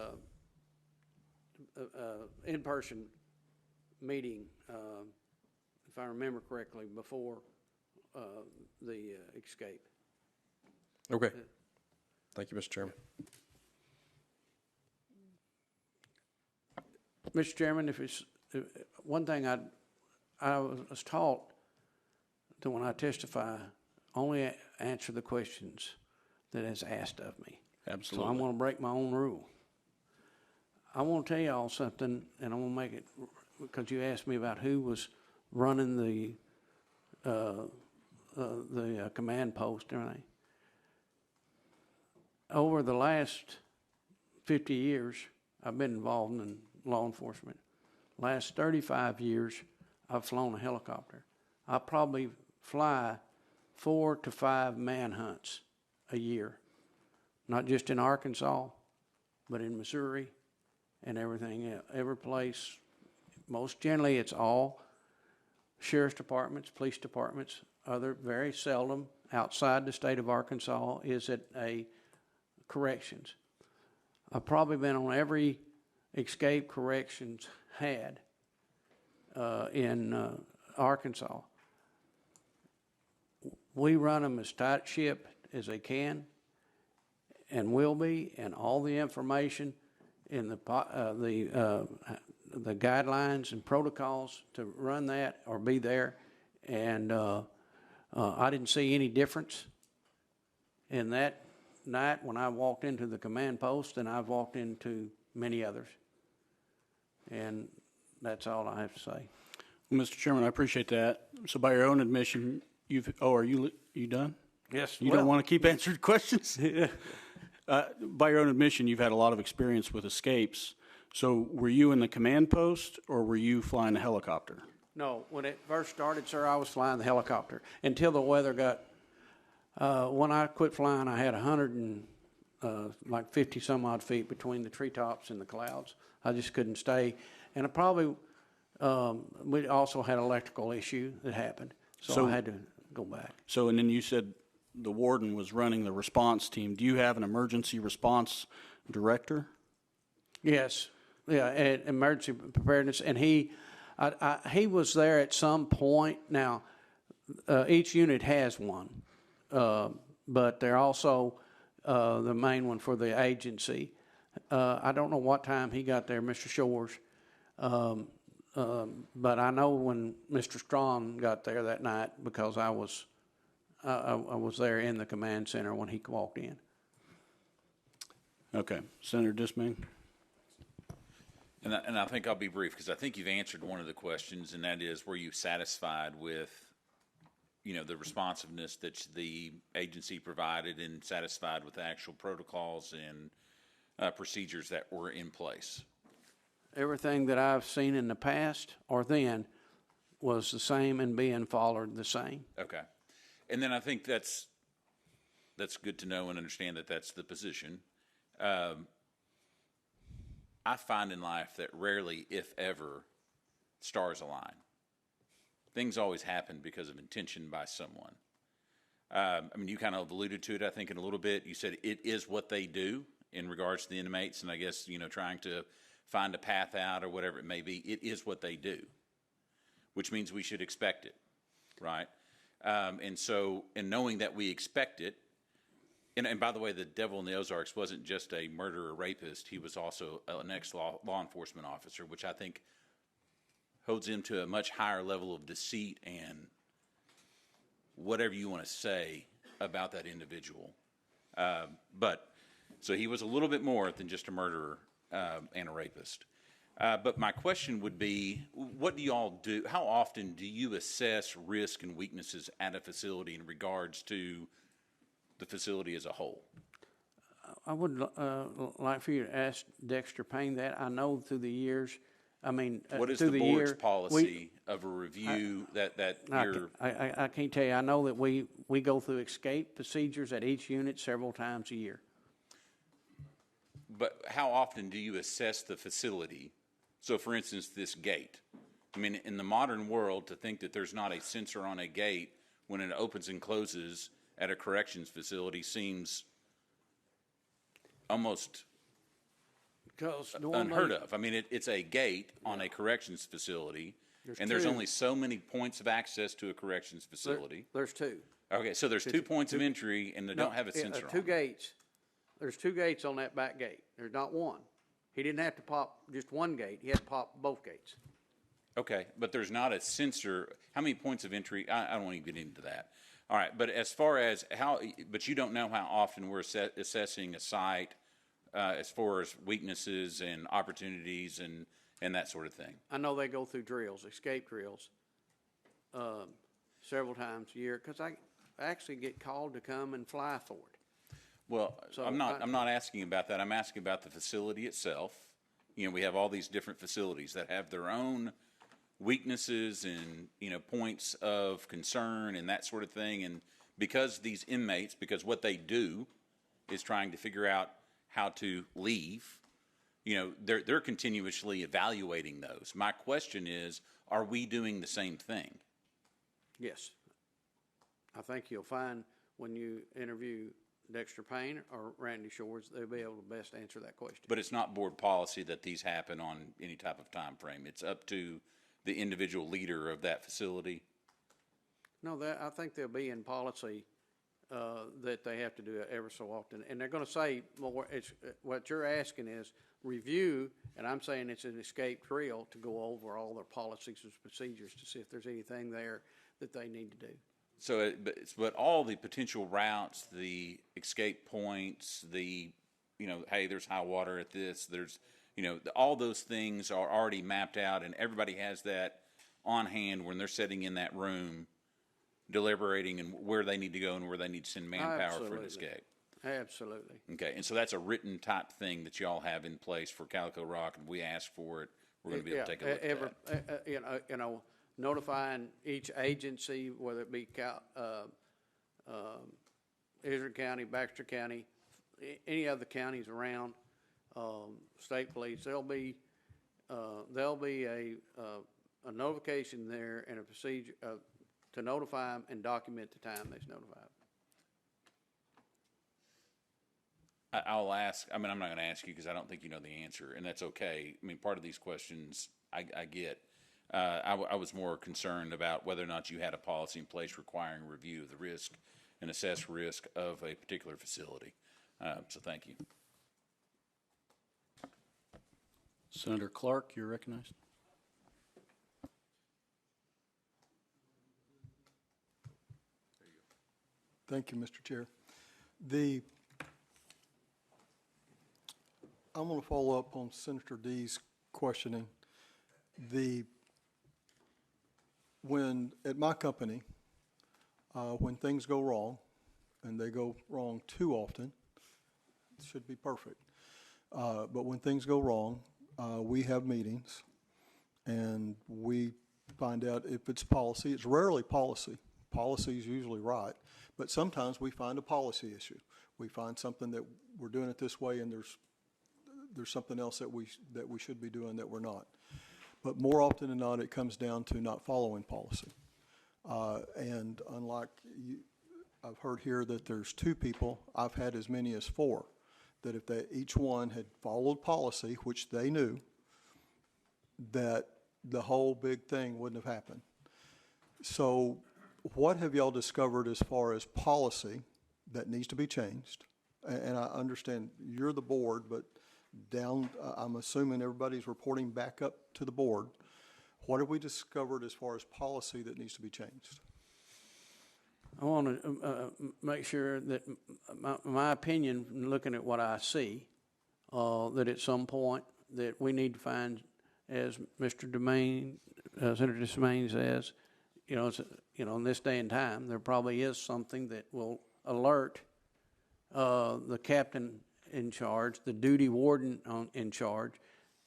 in-person meeting, if I remember correctly, before the escape. Okay. Thank you, Mr. Chairman. Mr. Chairman, one thing I was taught that when I testify, only answer the questions that is asked of me. Absolutely. So I'm going to break my own rule. I want to tell y'all something, and I'm going to make it, because you asked me about who was running the command post and everything. Over the last 50 years, I've been involved in law enforcement. Last 35 years, I've flown a helicopter. I probably fly 4 to 5 manhunts a year, not just in Arkansas, but in Missouri and everything else. Every place, most generally it's all sheriff's departments, police departments. Other, very seldom outside the state of Arkansas is it a corrections. I've probably been on every escape corrections had in Arkansas. We run them as tight ship as they can and will be, and all the information in the guidelines and protocols to run that or be there. And I didn't see any difference in that night when I walked into the command post than I've walked into many others. And that's all I have to say. Well, Mr. Chairman, I appreciate that. So by your own admission, are you done? Yes. You don't want to keep answering questions? By your own admission, you've had a lot of experience with escapes. So were you in the command post or were you flying a helicopter? No, when it first started, sir, I was flying the helicopter until the weather got, when I quit flying, I had 50 some odd feet between the treetops and the clouds. I just couldn't stay. And I probably, we also had an electrical issue that happened. So I had to go back. So, and then you said the warden was running the response team. Do you have an emergency response director? Yes. Yeah, and emergency preparedness. And he was there at some point. Now, each unit has one, but they're also the main one for the agency. I don't know what time he got there, Mr. Shores, but I know when Mr. Strong got there that night because I was there in the command center when he walked in. Okay, Senator Dismay. And I think I'll be brief because I think you've answered one of the questions, and that is, were you satisfied with, the responsiveness that the agency provided and satisfied with the actual protocols and procedures that were in place? Everything that I've seen in the past or then was the same and being followed the same. Okay. And then I think that's good to know and understand that that's the position. I find in life that rarely, if ever, stars align. Things always happen because of intention by someone. You kind of alluded to it, I think, in a little bit. You said it is what they do in regards to the inmates, and I guess, trying to find a path out or whatever it may be. It is what they do, which means we should expect it, right? And knowing that we expect it, and by the way, the devil in the Ozarks wasn't just a murderer, rapist. He was also an ex-law enforcement officer, which I think holds him to a much higher level of deceit and whatever you want to say about that individual. So he was a little bit more than just a murderer and a rapist. But my question would be, what do you all do? How often do you assess risk and weaknesses at a facility in regards to the facility as a whole? I would like for you to ask Dexter Payne that. I know through the years, What is through the board's year, policy of a review I can't tell you. I know that we go through escape procedures at each unit several times a year. But how often do you assess the facility? So, for instance, this gate. I mean, in the modern world, to think that there's not a sensor on a gate when it opens and closes at a corrections facility seems almost unheard of. I mean, it's a gate on a corrections facility, and there's only so many points of access to a corrections facility. There's two. Okay, so there's 2 points of entry, and they don't have a sensor on Two them. gates. There's 2 gates on that back gate. There's not one. He didn't have to pop just one gate. He had to pop both gates. Okay, but there's not a sensor. How many points of entry? I don't want to get into that. All right, but as far as but you don't know how often we're assessing a site as far as weaknesses and opportunities and that sort of thing. I know they go through drills, escape drills, several times a year because I actually get called to come and fly for it. Well, so I'm not asking about that. I'm asking about the facility itself. You know, we have all these different facilities that have their own weaknesses and, points of concern and that sort of thing. And because these inmates, because what they do is trying to figure out how to leave, they're continuously evaluating those. My question is, are we doing the same thing? Yes. I think you'll find when you interview Dexter Payne or Randy Shores, they'll be able to best answer that question. But it's not board policy that these happen on any type of time frame. It's up to the individual leader of that facility. No, I think they'll be in policy that they have to do it ever so often. And they're going to say more. What you're asking is review, and I'm saying it's an escape drill to go over all their policies and procedures to see if there's anything there that they need to do. So, but all the potential routes, the escape points, hey, there's high water at this, there's, all those things are already mapped out, and everybody has that on hand when they're sitting in that room deliberating and where they need to go and where they need to send manpower for an escape. Absolutely. Okay, and so that's a written type thing that y'all have in place for Calico Rock, and we ask for it. We're going to be able to take a look at that. Notifying each agency, whether it be Israel County, Baxter County, any other counties around, state police, there'll be a notification there and a procedure to notify them and document the time they're notified. I'll ask. I'm not going to ask you because I don't think you know the answer, and that's okay. Part of these questions I get. I was more concerned about whether or not you had a policy in place requiring review of the risk and assess risk of a particular facility. So thank you. Senator Clark, you're recognized. Thank you, Mr. Chair. I'm going to follow up on Senator Dee's questioning. When at my company, when things go wrong, and they go wrong too often, it should be perfect. But when things go wrong, we have meetings, and we find out if it's policy. It's rarely policy. Policy is usually right, but sometimes we find a policy issue. We find something that we're doing it this way, and there's something else that we should be doing that we're not. But more often than not, it comes down to not following policy. And unlike I've heard here that there's 2 people, I've had as many as 4, that if each one had followed policy, which they knew, that the whole big thing wouldn't have happened. So what have y'all discovered as far as policy that needs to be changed? And I understand you're the board, but I'm assuming everybody's reporting back up to the board. What have we discovered as far as policy that needs to be changed? I want to make sure that my opinion, looking at what I see, that at some point that we need to find as Mr. Senator Desmain says, in this day and time, there probably is something that will alert the captain in charge, the duty warden in charge,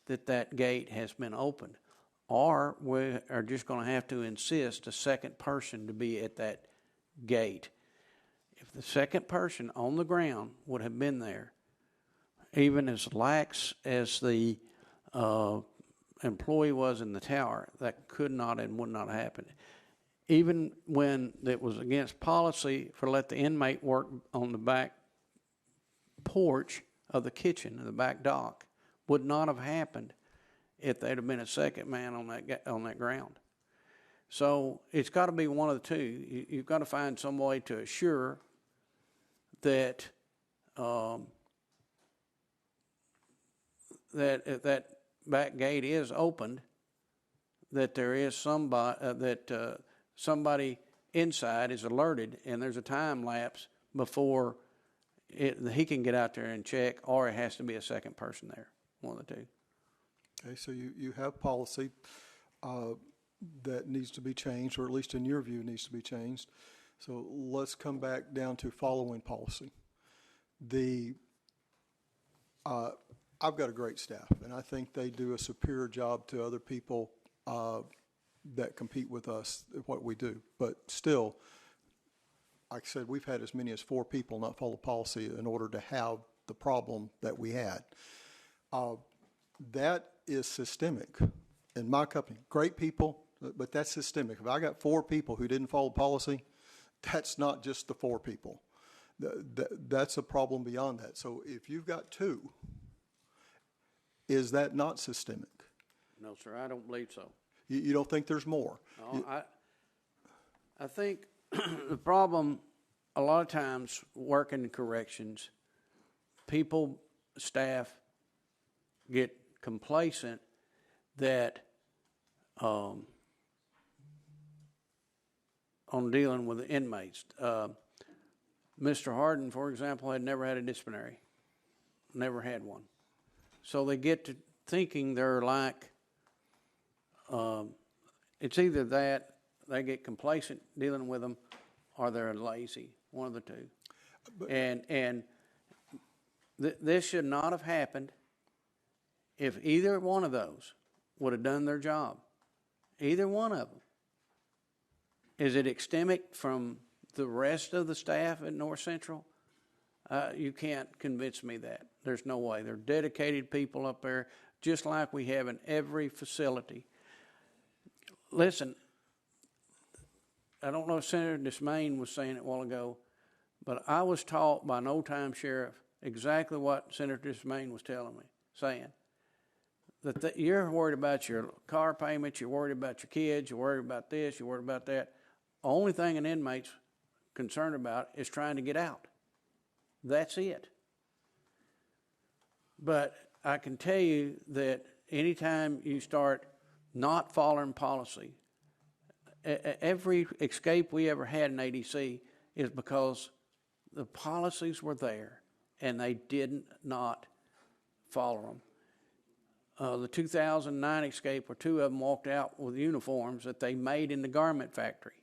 that gate has been opened. Or we are just going to have to insist a second person to be at that gate. If the second person on the ground would have been there, even as lax as the employee was in the tower, that could not and would not happen. Even when it was against policy for let the inmate work on the back porch of the kitchen and the back dock, would not have happened if there'd have been a second man on that ground. So it's got to be one of the two. You've got to find some way to assure that that if that back gate is opened, that there is somebody inside is alerted, and there's a time lapse before he can get out there and check, or it has to be a second person there, one of the two. Okay, so you have policy that needs to be changed, or at least in your view needs to be changed. So let's come back down to following policy. I've got a great staff, and I think they do a superior job to other people that compete with us at what we do. But still, like I said, we've had as many as 4 people not follow policy in order to have the problem that we had. That is systemic in my company. Great people, but that's systemic. If I got 4 people who didn't follow policy, that's not just the 4 people. That's a problem beyond that. So if you've got 2, is that not systemic? No, sir, I don't believe so. You don't think there's more? No, I think the problem a lot of times working in corrections, staff get complacent that on dealing with the inmates. Mr. Hardin, for example, had never had a disciplinary, never had one. So they get to thinking they're like, it's either that they get complacent dealing with them, or they're lazy, one of the two. This should not have happened if either one of those would have done their job. Either one of them. Is it extemic from the rest of the staff at North Central? You can't convince me that. There's no way. They're dedicated people up there, just like we have in every facility. Listen, I don't know if Senator Desmain was saying it a while ago, but I was taught by an old-time sheriff exactly what Senator Desmain was saying. That you're worried about your car payments, you're worried about your kids, you're worried about this, you're worried about that. The only thing an inmate's concerned about is trying to get out. That's it. But I can tell you that anytime you start not following policy, every escape we ever had in ADC is because the policies were there and they did not follow them. The 2009 escape, where 2 of them walked out with uniforms that they made in the garment factory,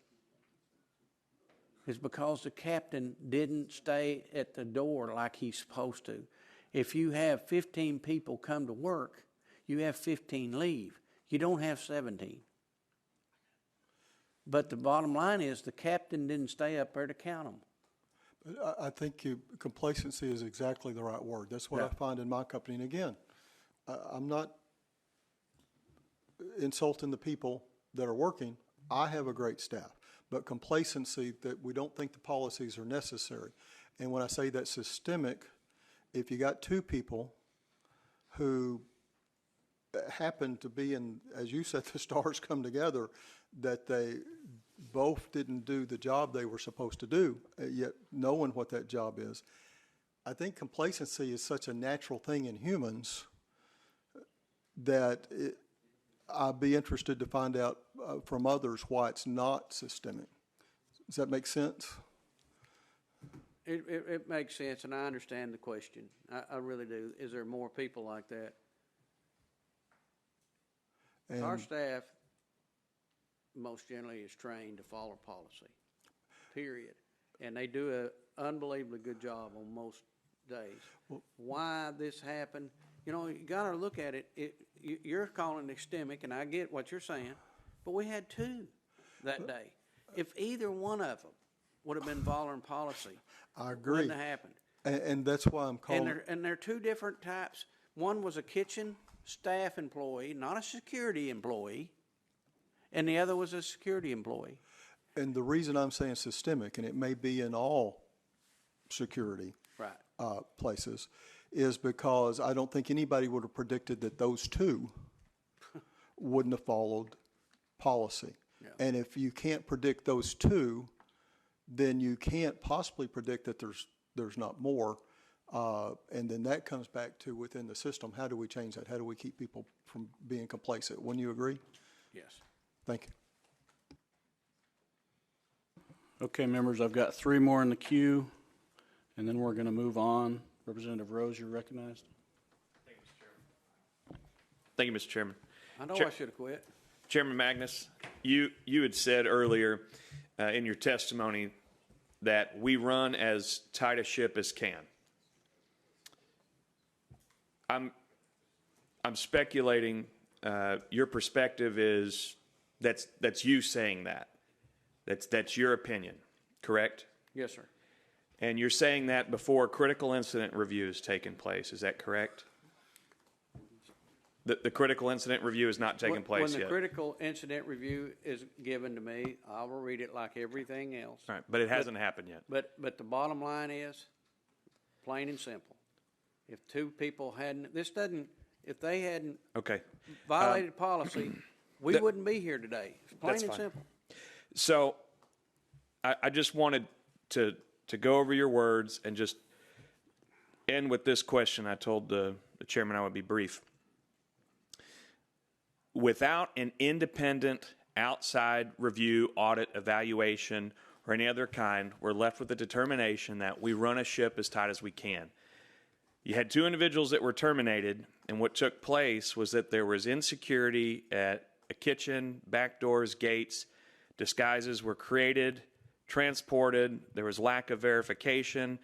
is because the captain didn't stay at the door like he's supposed to. If you have 15 people come to work, you have 15 leave. You don't have 17. But the bottom line is the captain didn't stay up there to count them. I think complacency is exactly the right word. That's what I find in my company. And again, I'm not insulting the people that are working. I have a great staff. But complacency, that we don't think the policies are necessary. And when I say that's systemic, if you got 2 people who happen to be in, as you said, the stars come together, that they both didn't do the job they were supposed to do, yet knowing what that job is. I think complacency is such a natural thing in humans that I'd be interested to find out from others why it's not systemic. Does that make sense? It makes sense, and I understand the question. I really do. Is there more people like that? And Our staff most generally is trained to follow policy, period. And they do an unbelievably good job on most days. Why this happened, you know, you got to look at it. You're calling it extemic, and I get what you're saying, but we had 2 that day. If either one of them would have been following policy, I agree. wouldn't have happened. And that's why I'm calling. And they're 2 different types. One was a kitchen staff employee, not a security employee, and the other was a security employee. And the reason I'm saying systemic, and it may be in all security places, is because I don't think anybody would have predicted that those 2 wouldn't have followed policy. Yeah. And if you can't predict those 2, then you can't possibly predict that there's not more. And then that comes back to within the system, how do we change that? How do we keep people from being complacent? Wouldn't you agree? Yes. Thank you. Okay, members, I've got 3 more in the queue, and then we're going to move on. Representative Rose, you're recognized. Thank you, Mr. Chairman. I know I should have quit. Chairman Magness, you had said earlier in your testimony that we run as tight a ship as can. I'm speculating. Your perspective is that's you saying that. That's your opinion, correct? Yes, sir. And you're saying that before critical incident review has taken place. Is that correct? The critical incident review has not taken place yet. When the critical incident review is given to me, I will read it like everything else. All right, but it hasn't happened yet. But the bottom line is, plain and simple, if 2 people hadn't, if they hadn't violated policy, we wouldn't be here today. It's plain and simple. So I just wanted to go over your words and just end with this question. I told the chairman I would be brief. Without an independent outside review, audit, evaluation, or any other kind, we're left with the determination that we run a ship as tight as we can. You had 2 individuals that were terminated, and what took place was that there was insecurity at a kitchen, back doors, gates. Disguises were created, transported. There was lack of verification.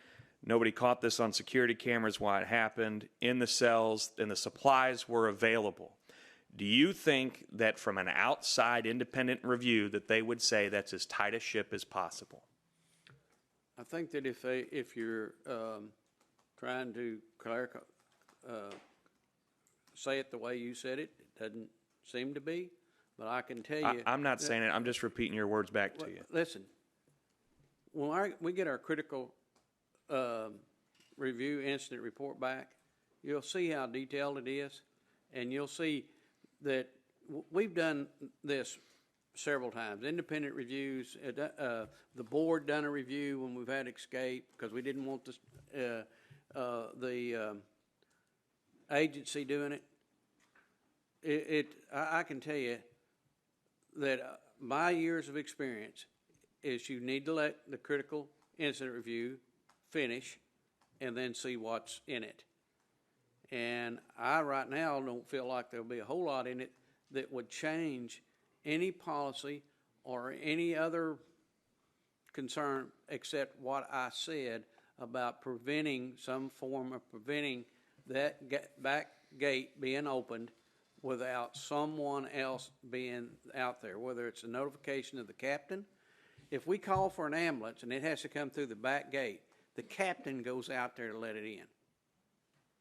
Nobody caught this on security cameras while it happened in the cells, and the supplies were available. Do you think that from an outside independent review that they would say that's as tight a ship as possible? I think that if you're trying to say it the way you said it, it doesn't seem to be. But I can tell you... I'm not saying it. I'm just repeating your words back to you. Listen, when we get our critical review incident report back, you'll see how detailed it is, and you'll see that we've done this several times. Independent reviews, the board done a review when we've had escape because we didn't want the agency doing it. I can tell you that my years of experience is you need to let the critical incident review finish and then see what's in it. And I right now don't feel like there'll be a whole lot in it that would change any policy or any other concern except what I said about preventing some form of preventing that back gate being opened without someone else being out there, whether it's a notification of the captain. If we call for an ambulance and it has to come through the back gate, the captain goes out there to let it in.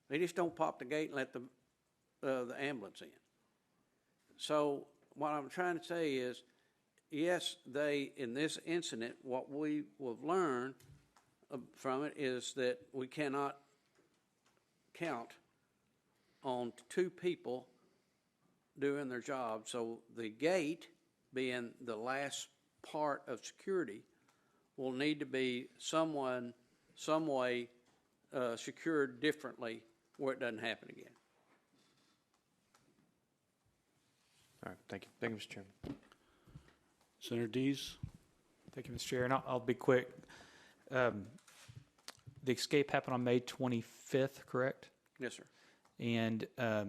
They just don't pop the gate and let the ambulance in. So what I'm trying to say is, yes, in this incident, what we will learn from it is that we cannot count on 2 people doing their job. So the gate, being the last part of security, will need to be some way secured differently where it doesn't happen again. All right, thank you. Thank you, Mr. Chairman. Senator Dees. Thank you, Mr. Chair, and I'll be quick. The escape happened on May 25th, correct? Yes, sir. And I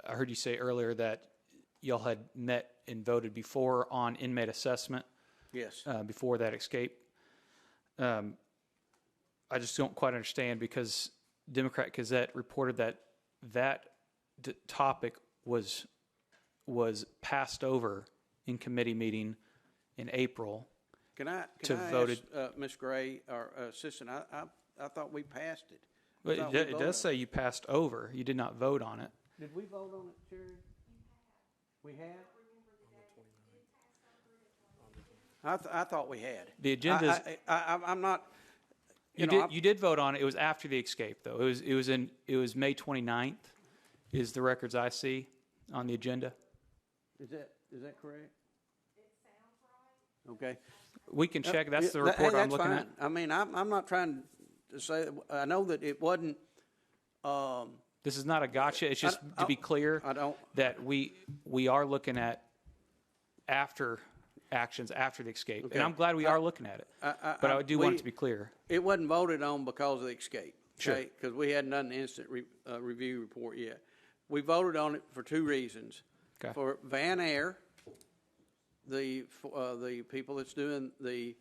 heard you say earlier that y'all had met and voted before on inmate assessment. Yes. Before that escape. I just don't quite understand because Democrat Gazette reported that topic was passed over in committee meeting in April. Can I voted. ask Ms. Gray, our assistant? I thought we passed it. But it does say you passed over. You did not vote on it. Did we vote on it, Sherry? We had. I thought we had. The agenda. I'm not. You did vote on it. It was after the escape, though. It was May 29th, is the records I see on the agenda. Is that correct? It sounds right. Okay. We can check. That's the report I'm looking at. I mean, I'm not trying to say. I know that it wasn't. This is not a gotcha. It's just to be clear that we are looking at after actions after the escape, Okay. and I'm glad we are looking at it. But I do want it to be clear. It wasn't voted on because of the escape. Sure. Because we hadn't done the instant review report yet. We voted on it for two reasons. Okay. For Van Air, the people that's doing the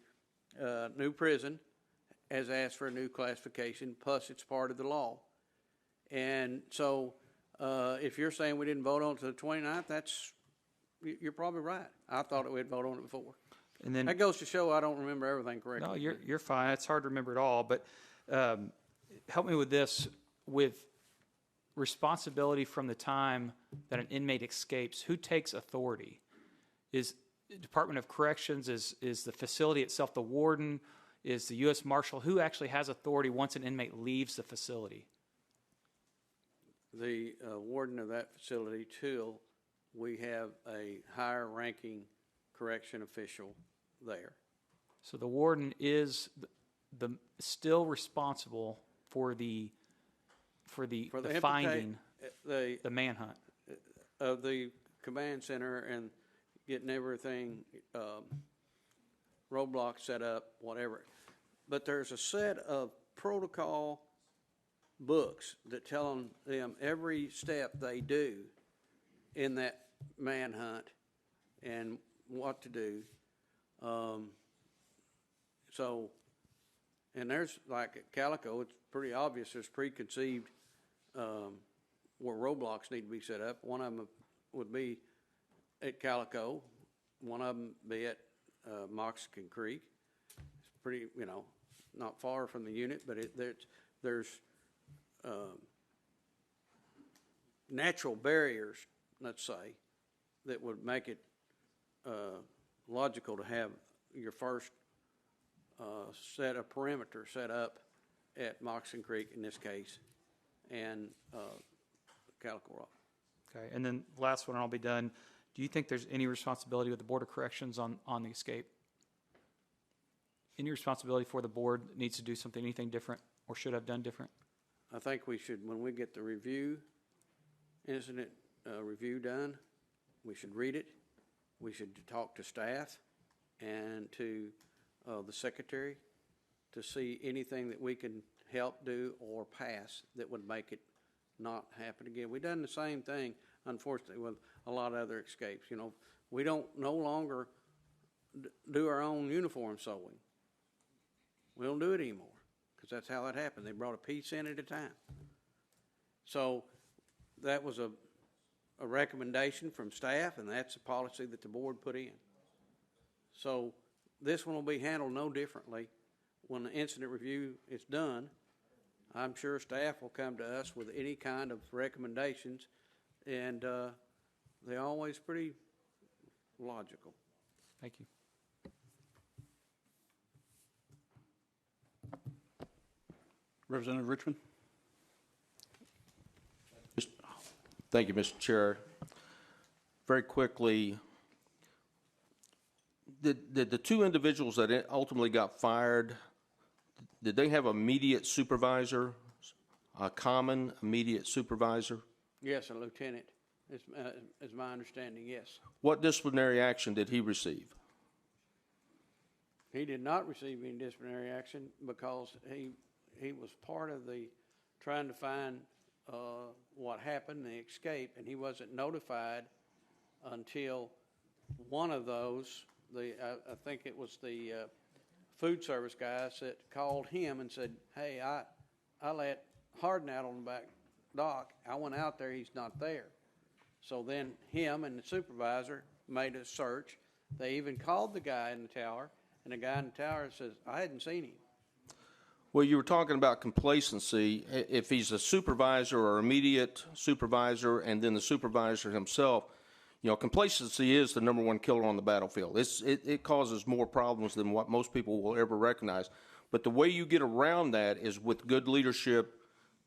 new prison has asked for a new classification, plus it's part of the law. And so if you're saying we didn't vote on it to the 29th, you're probably right. I thought we'd vote on it before. And then that goes to show I don't remember everything correctly. No, you're fine. It's hard to remember it all, but help me with this. With responsibility from the time that an inmate escapes, who takes authority? Is Department of Corrections? Is the facility itself the warden? Is the U.S. Marshal? Who actually has authority once an inmate leaves the facility? The warden of that facility till we have a higher ranking correction official there. So the warden is the still responsible for the finding, the manhunt of the command center and getting everything roadblocks set up, whatever. But there's a set of protocol books that tell them every step they do in that manhunt and what to do. So, and there's like at Calico, it's pretty obvious there's preconceived where roadblocks need to be set up. One of them would be at Calico. One of them be at Moxican Creek. It's pretty, not far from the unit, but there's natural barriers, let's say, that would make it logical to have your first set of perimeter set up at Moxon Creek in this case, and Calico Rock. Okay, and then last one, and I'll be done. Do you think there's any responsibility with the Board of Corrections on the escape? Any responsibility for the board that needs to do something, anything different, or should have done different? I think we should, when we get the incident review done, we should read it. We should talk to staff and to the secretary to see anything that we can help do or pass that would make it not happen again. We've done the same thing, unfortunately, with a lot of other escapes. We don't no longer do our own uniform sewing. We don't do it anymore because that's how it happened. They brought a piece in at a time. So that was a recommendation from staff, and that's a policy that the board put in. So this one will be handled no differently when the incident review is done. I'm sure staff will come to us with any kind of recommendations, and they're always pretty logical. Thank you. Representative Richmond. Thank you, Mr. Chair. Very quickly, did the two individuals that ultimately got fired, did they have immediate supervisor, a common immediate supervisor? Yes, a lieutenant, is my understanding, yes. What disciplinary action did he receive? He did not receive any disciplinary action because he was part of the trying to find what happened, the escape, and he wasn't notified until one of those, I think it was the food service guys that called him and said, hey, I let Hardin out on the back dock. I went out there, he's not there. So then him and the supervisor made a search. They even called the guy in the tower, and the guy in the tower says, I hadn't seen him. Well, you were talking about complacency. If he's a supervisor or immediate supervisor and then the supervisor himself, you know, complacency is the number one killer on the battlefield. It causes more problems than what most people will ever recognize. But the way you get around that is with good leadership,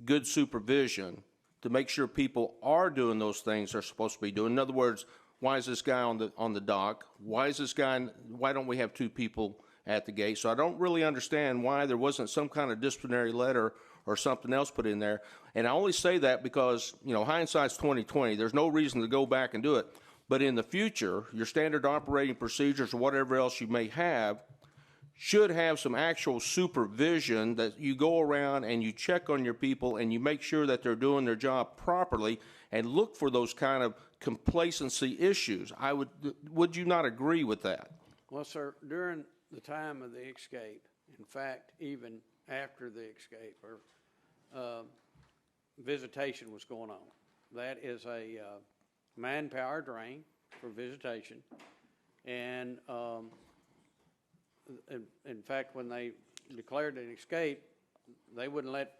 good supervision, to make sure people are doing those things they're supposed to be doing. In other words, why is this guy on the dock? Why don't we have two people at the gate? So I don't really understand why there wasn't some kind of disciplinary letter or something else put in there. And I only say that because, you know, hindsight's 20/20. There's no reason to go back and do it. But in the future, your standard operating procedures or whatever else you may have should have some actual supervision that you go around and you check on your people and you make sure that they're doing their job properly and look for those kind of complacency issues. Would you not agree with that? Well, sir, during the time of the escape, in fact, even after the escape, or visitation was going on. That is a manpower drain for visitation. And in fact, when they declared an escape, they wouldn't let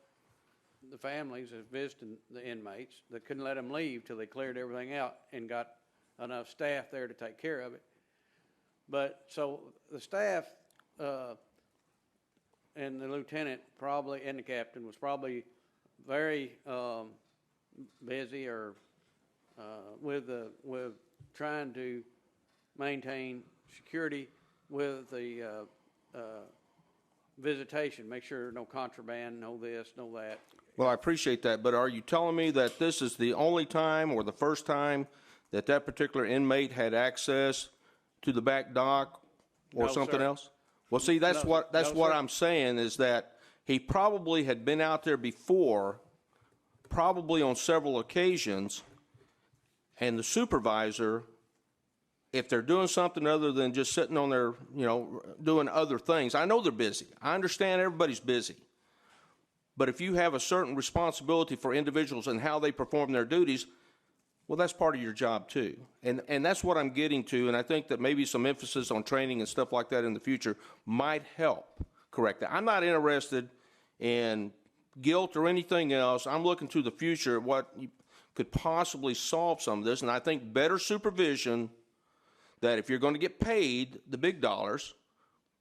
the families that visited the inmates, they couldn't let them leave till they cleared everything out and got enough staff there to take care of it. But so the staff and the lieutenant probably, and the captain was probably very busy or with trying to maintain security with the visitation, make sure no contraband, no this, no that. Well, I appreciate that, but are you telling me that this is the only time or the first time that that particular inmate had access to the back dock or No, something sir. else? Well, see, that's No, what no, sir. I'm saying is that he probably had been out there before, probably on several occasions, and the supervisor, if they're doing something other than just sitting on their, you know, doing other things, I know they're busy. I understand everybody's busy. But if you have a certain responsibility for individuals and how they perform their duties, well, that's part of your job too. And that's what I'm getting to, and I think that maybe some emphasis on training and stuff like that in the future might help correct that. I'm not interested in guilt or anything else. I'm looking to the future at what could possibly solve some of this, and I think better supervision, that if you're going to get paid the big dollars,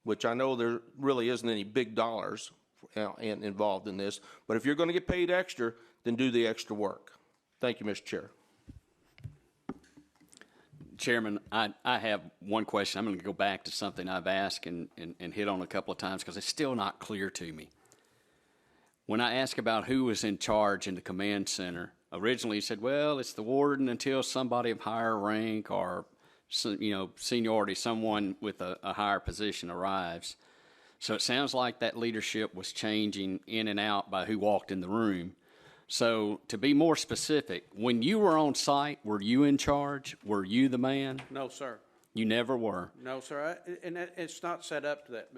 which I know there really isn't any big dollars involved in this, but if you're going to get paid extra, then do the extra work. Thank you, Mr. Chair. Chairman, I have one question. I'm going to go back to something I've asked and hit on a couple of times because it's still not clear to me. When I ask about who was in charge in the command center, originally you said, well, it's the warden until somebody of higher rank or, you know, seniority, someone with a higher position arrives. So it sounds like that leadership was changing in and out by who walked in the room. So to be more specific, when you were on site, were you in charge? Were you the man? No, sir. You never were. No, sir. And it's not set up to that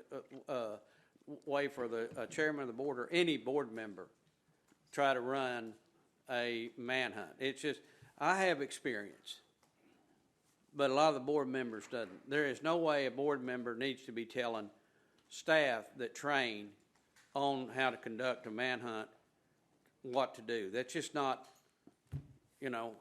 way for the chairman of the board or any board member try to run a manhunt. It's just, I have experience, but a lot of the board members doesn't. There is no way a board member needs to be telling staff that train on how to conduct a manhunt what to do. That's just not, you know,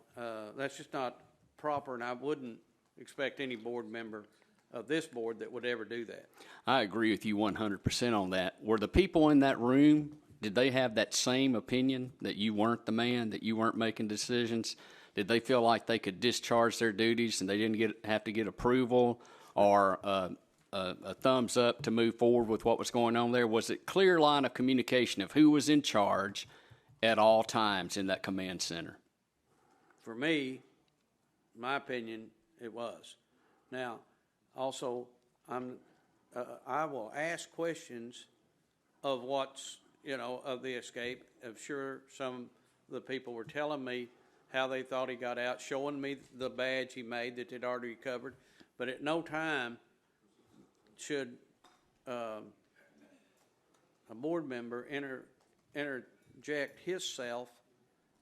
that's just not proper, and I wouldn't expect any board member of this board that would ever do that. I agree with you 100% on that. Were the people in that room, did they have that same opinion that you weren't the man, that you weren't making decisions? Did they feel like they could discharge their duties and they didn't have to get approval or a thumbs up to move forward with what was going on there? Was it clear line of communication of who was in charge at all times in that command center? For me, my opinion, it was. Now, also, I will ask questions of what's, you know, of the escape. I'm sure some of the people were telling me how they thought he got out, showing me the badge he made that they'd already recovered. But at no time should a board member interject himself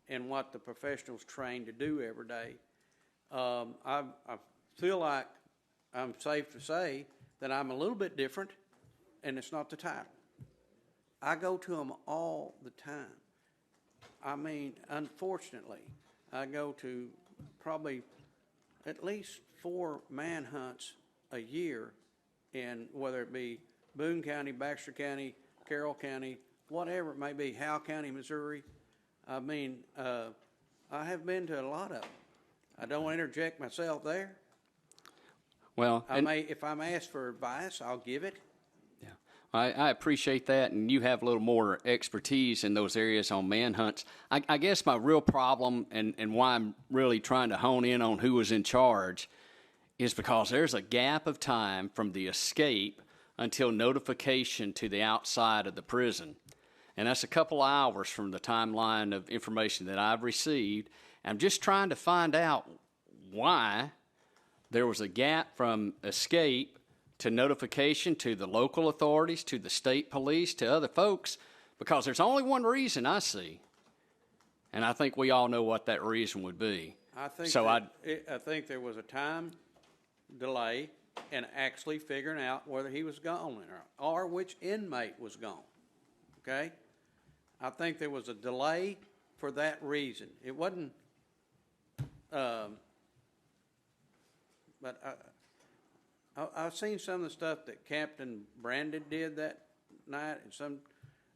in what the professional's trained to do every day. I feel like I'm safe to say that I'm a little bit different, and it's not the title. I go to them all the time. I mean, unfortunately, I go to probably at least 4 manhunts a year, in whether it be Boone County, Baxter County, Carroll County, whatever it may be, Howe County, Missouri. I mean, I have been to a lot of them. I don't interject myself there. Well, if I'm asked for advice, I'll give it. Yeah, I appreciate that, and you have a little more expertise in those areas on manhunts. I guess my real problem and why I'm really trying to hone in on who was in charge is because there's a gap of time from the escape until notification to the outside of the prison. And that's a couple hours from the timeline of information that I've received. I'm just trying to find out why there was a gap from escape to notification to the local authorities, to the state police, to other folks, because there's only one reason I see. And I think we all know what that reason would be. I think there was a time delay in actually figuring out whether he was gone or which inmate was gone. Okay? I think there was a delay for that reason. It wasn't, but I've seen some of the stuff that Captain Brandon did that night, and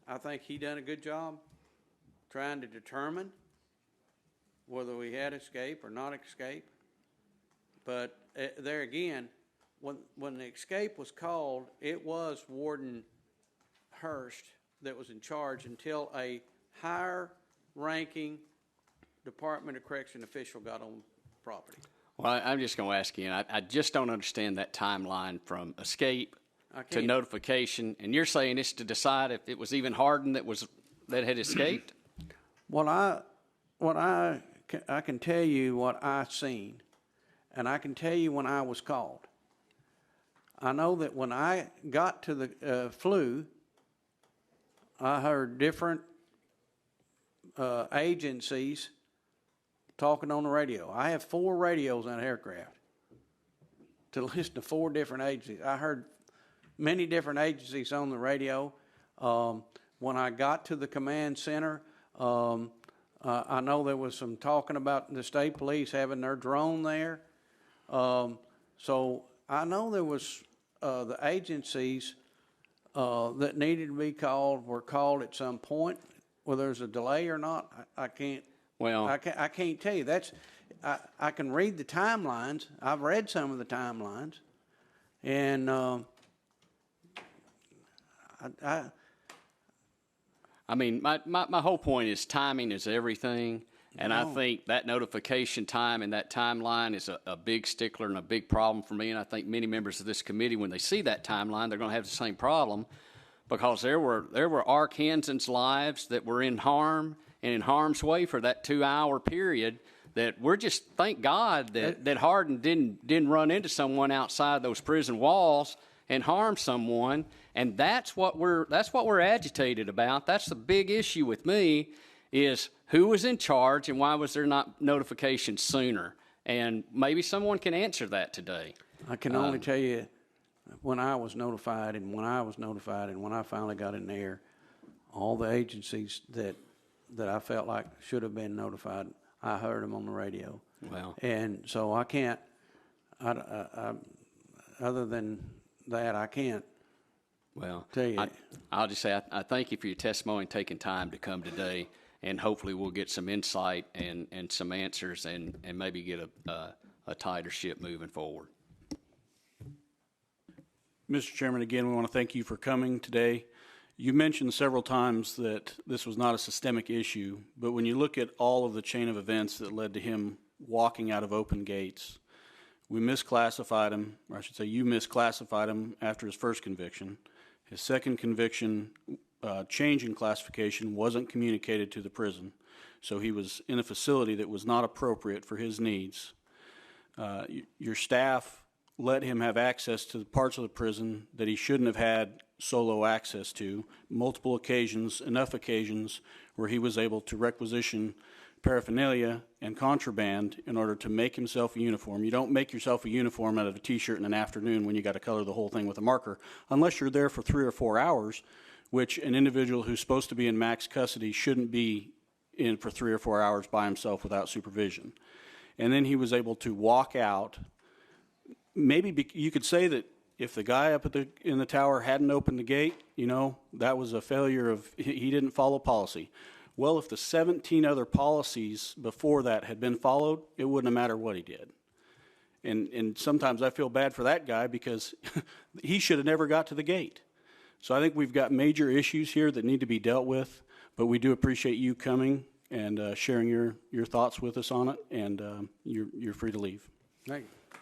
I think he done a good job trying to determine whether we had escape or not escape. But there again, when the escape was called, it was Warden Hurst that was in charge until a higher-ranking Department of Correction official got on property. Well, I'm just going to ask you, and I just don't understand that timeline from escape to notification. And you're saying it's to decide if it was even Hardin that had escaped? Well, I can tell you what I seen, and I can tell you when I was called. I know that when I got to the flu, I heard different agencies talking on the radio. I have 4 radios on an aircraft to listen to 4 different agencies. I heard many different agencies on the radio. When I got to the command center, I know there was some talking about the state police having their drone there. So I know there was the agencies that needed to be called were called at some point. Whether there's a delay or not, I can't. Well, I can't tell you. I can read the timelines. I've read some of the timelines, and I mean, my whole point is timing is everything, and I think that notification time and that timeline is a big stickler and a big problem for me, and I think many members of this committee, when they see that timeline, they're going to have the same problem, because there were Arkansans' lives that were in harm and in harm's way for that 2-hour period. That we're just, thank God that Hardin didn't run into someone outside those prison walls and harm someone, and that's what we're agitated about. That's the big issue with me, is who was in charge and why was there not notification sooner? And maybe someone can answer that today. I can only tell you when I was notified and when I finally got in there, all the agencies that I felt like should have been notified, I heard them on the radio. Well, and so I can't, other than that, I can't tell you. I'll just say I thank you for your testimony and taking time to come today, and hopefully we'll get some insight and some answers and maybe get a tighter ship moving forward. Mr. Chairman, again, we want to thank you for coming today. You mentioned several times that this was not a systemic issue, but when you look at all of the chain of events that led to him walking out of open gates, we misclassified him, or I should say you misclassified him after his first conviction. His second conviction, change in classification, wasn't communicated to the prison. So he was in a facility that was not appropriate for his needs. Your staff let him have access to the parts of the prison that he shouldn't have had solo access to, multiple occasions, enough occasions where he was able to requisition paraphernalia and contraband in order to make himself a uniform. You don't make yourself a uniform out of a t-shirt in an afternoon when you got to color the whole thing with a marker, unless you're there for 3 or 4 hours, which an individual who's supposed to be in max custody shouldn't be in for 3 or 4 hours by himself without supervision. And then he was able to walk out. Maybe you could say that if the guy up in the tower hadn't opened the gate, that was a failure of, he didn't follow policy. Well, if the 17 other policies before that had been followed, it wouldn't have mattered what he did. And sometimes I feel bad for that guy because he should have never got to the gate. So I think we've got major issues here that need to be dealt with, but we do appreciate you coming and sharing your thoughts with us on it, and you're free to leave. Thank you.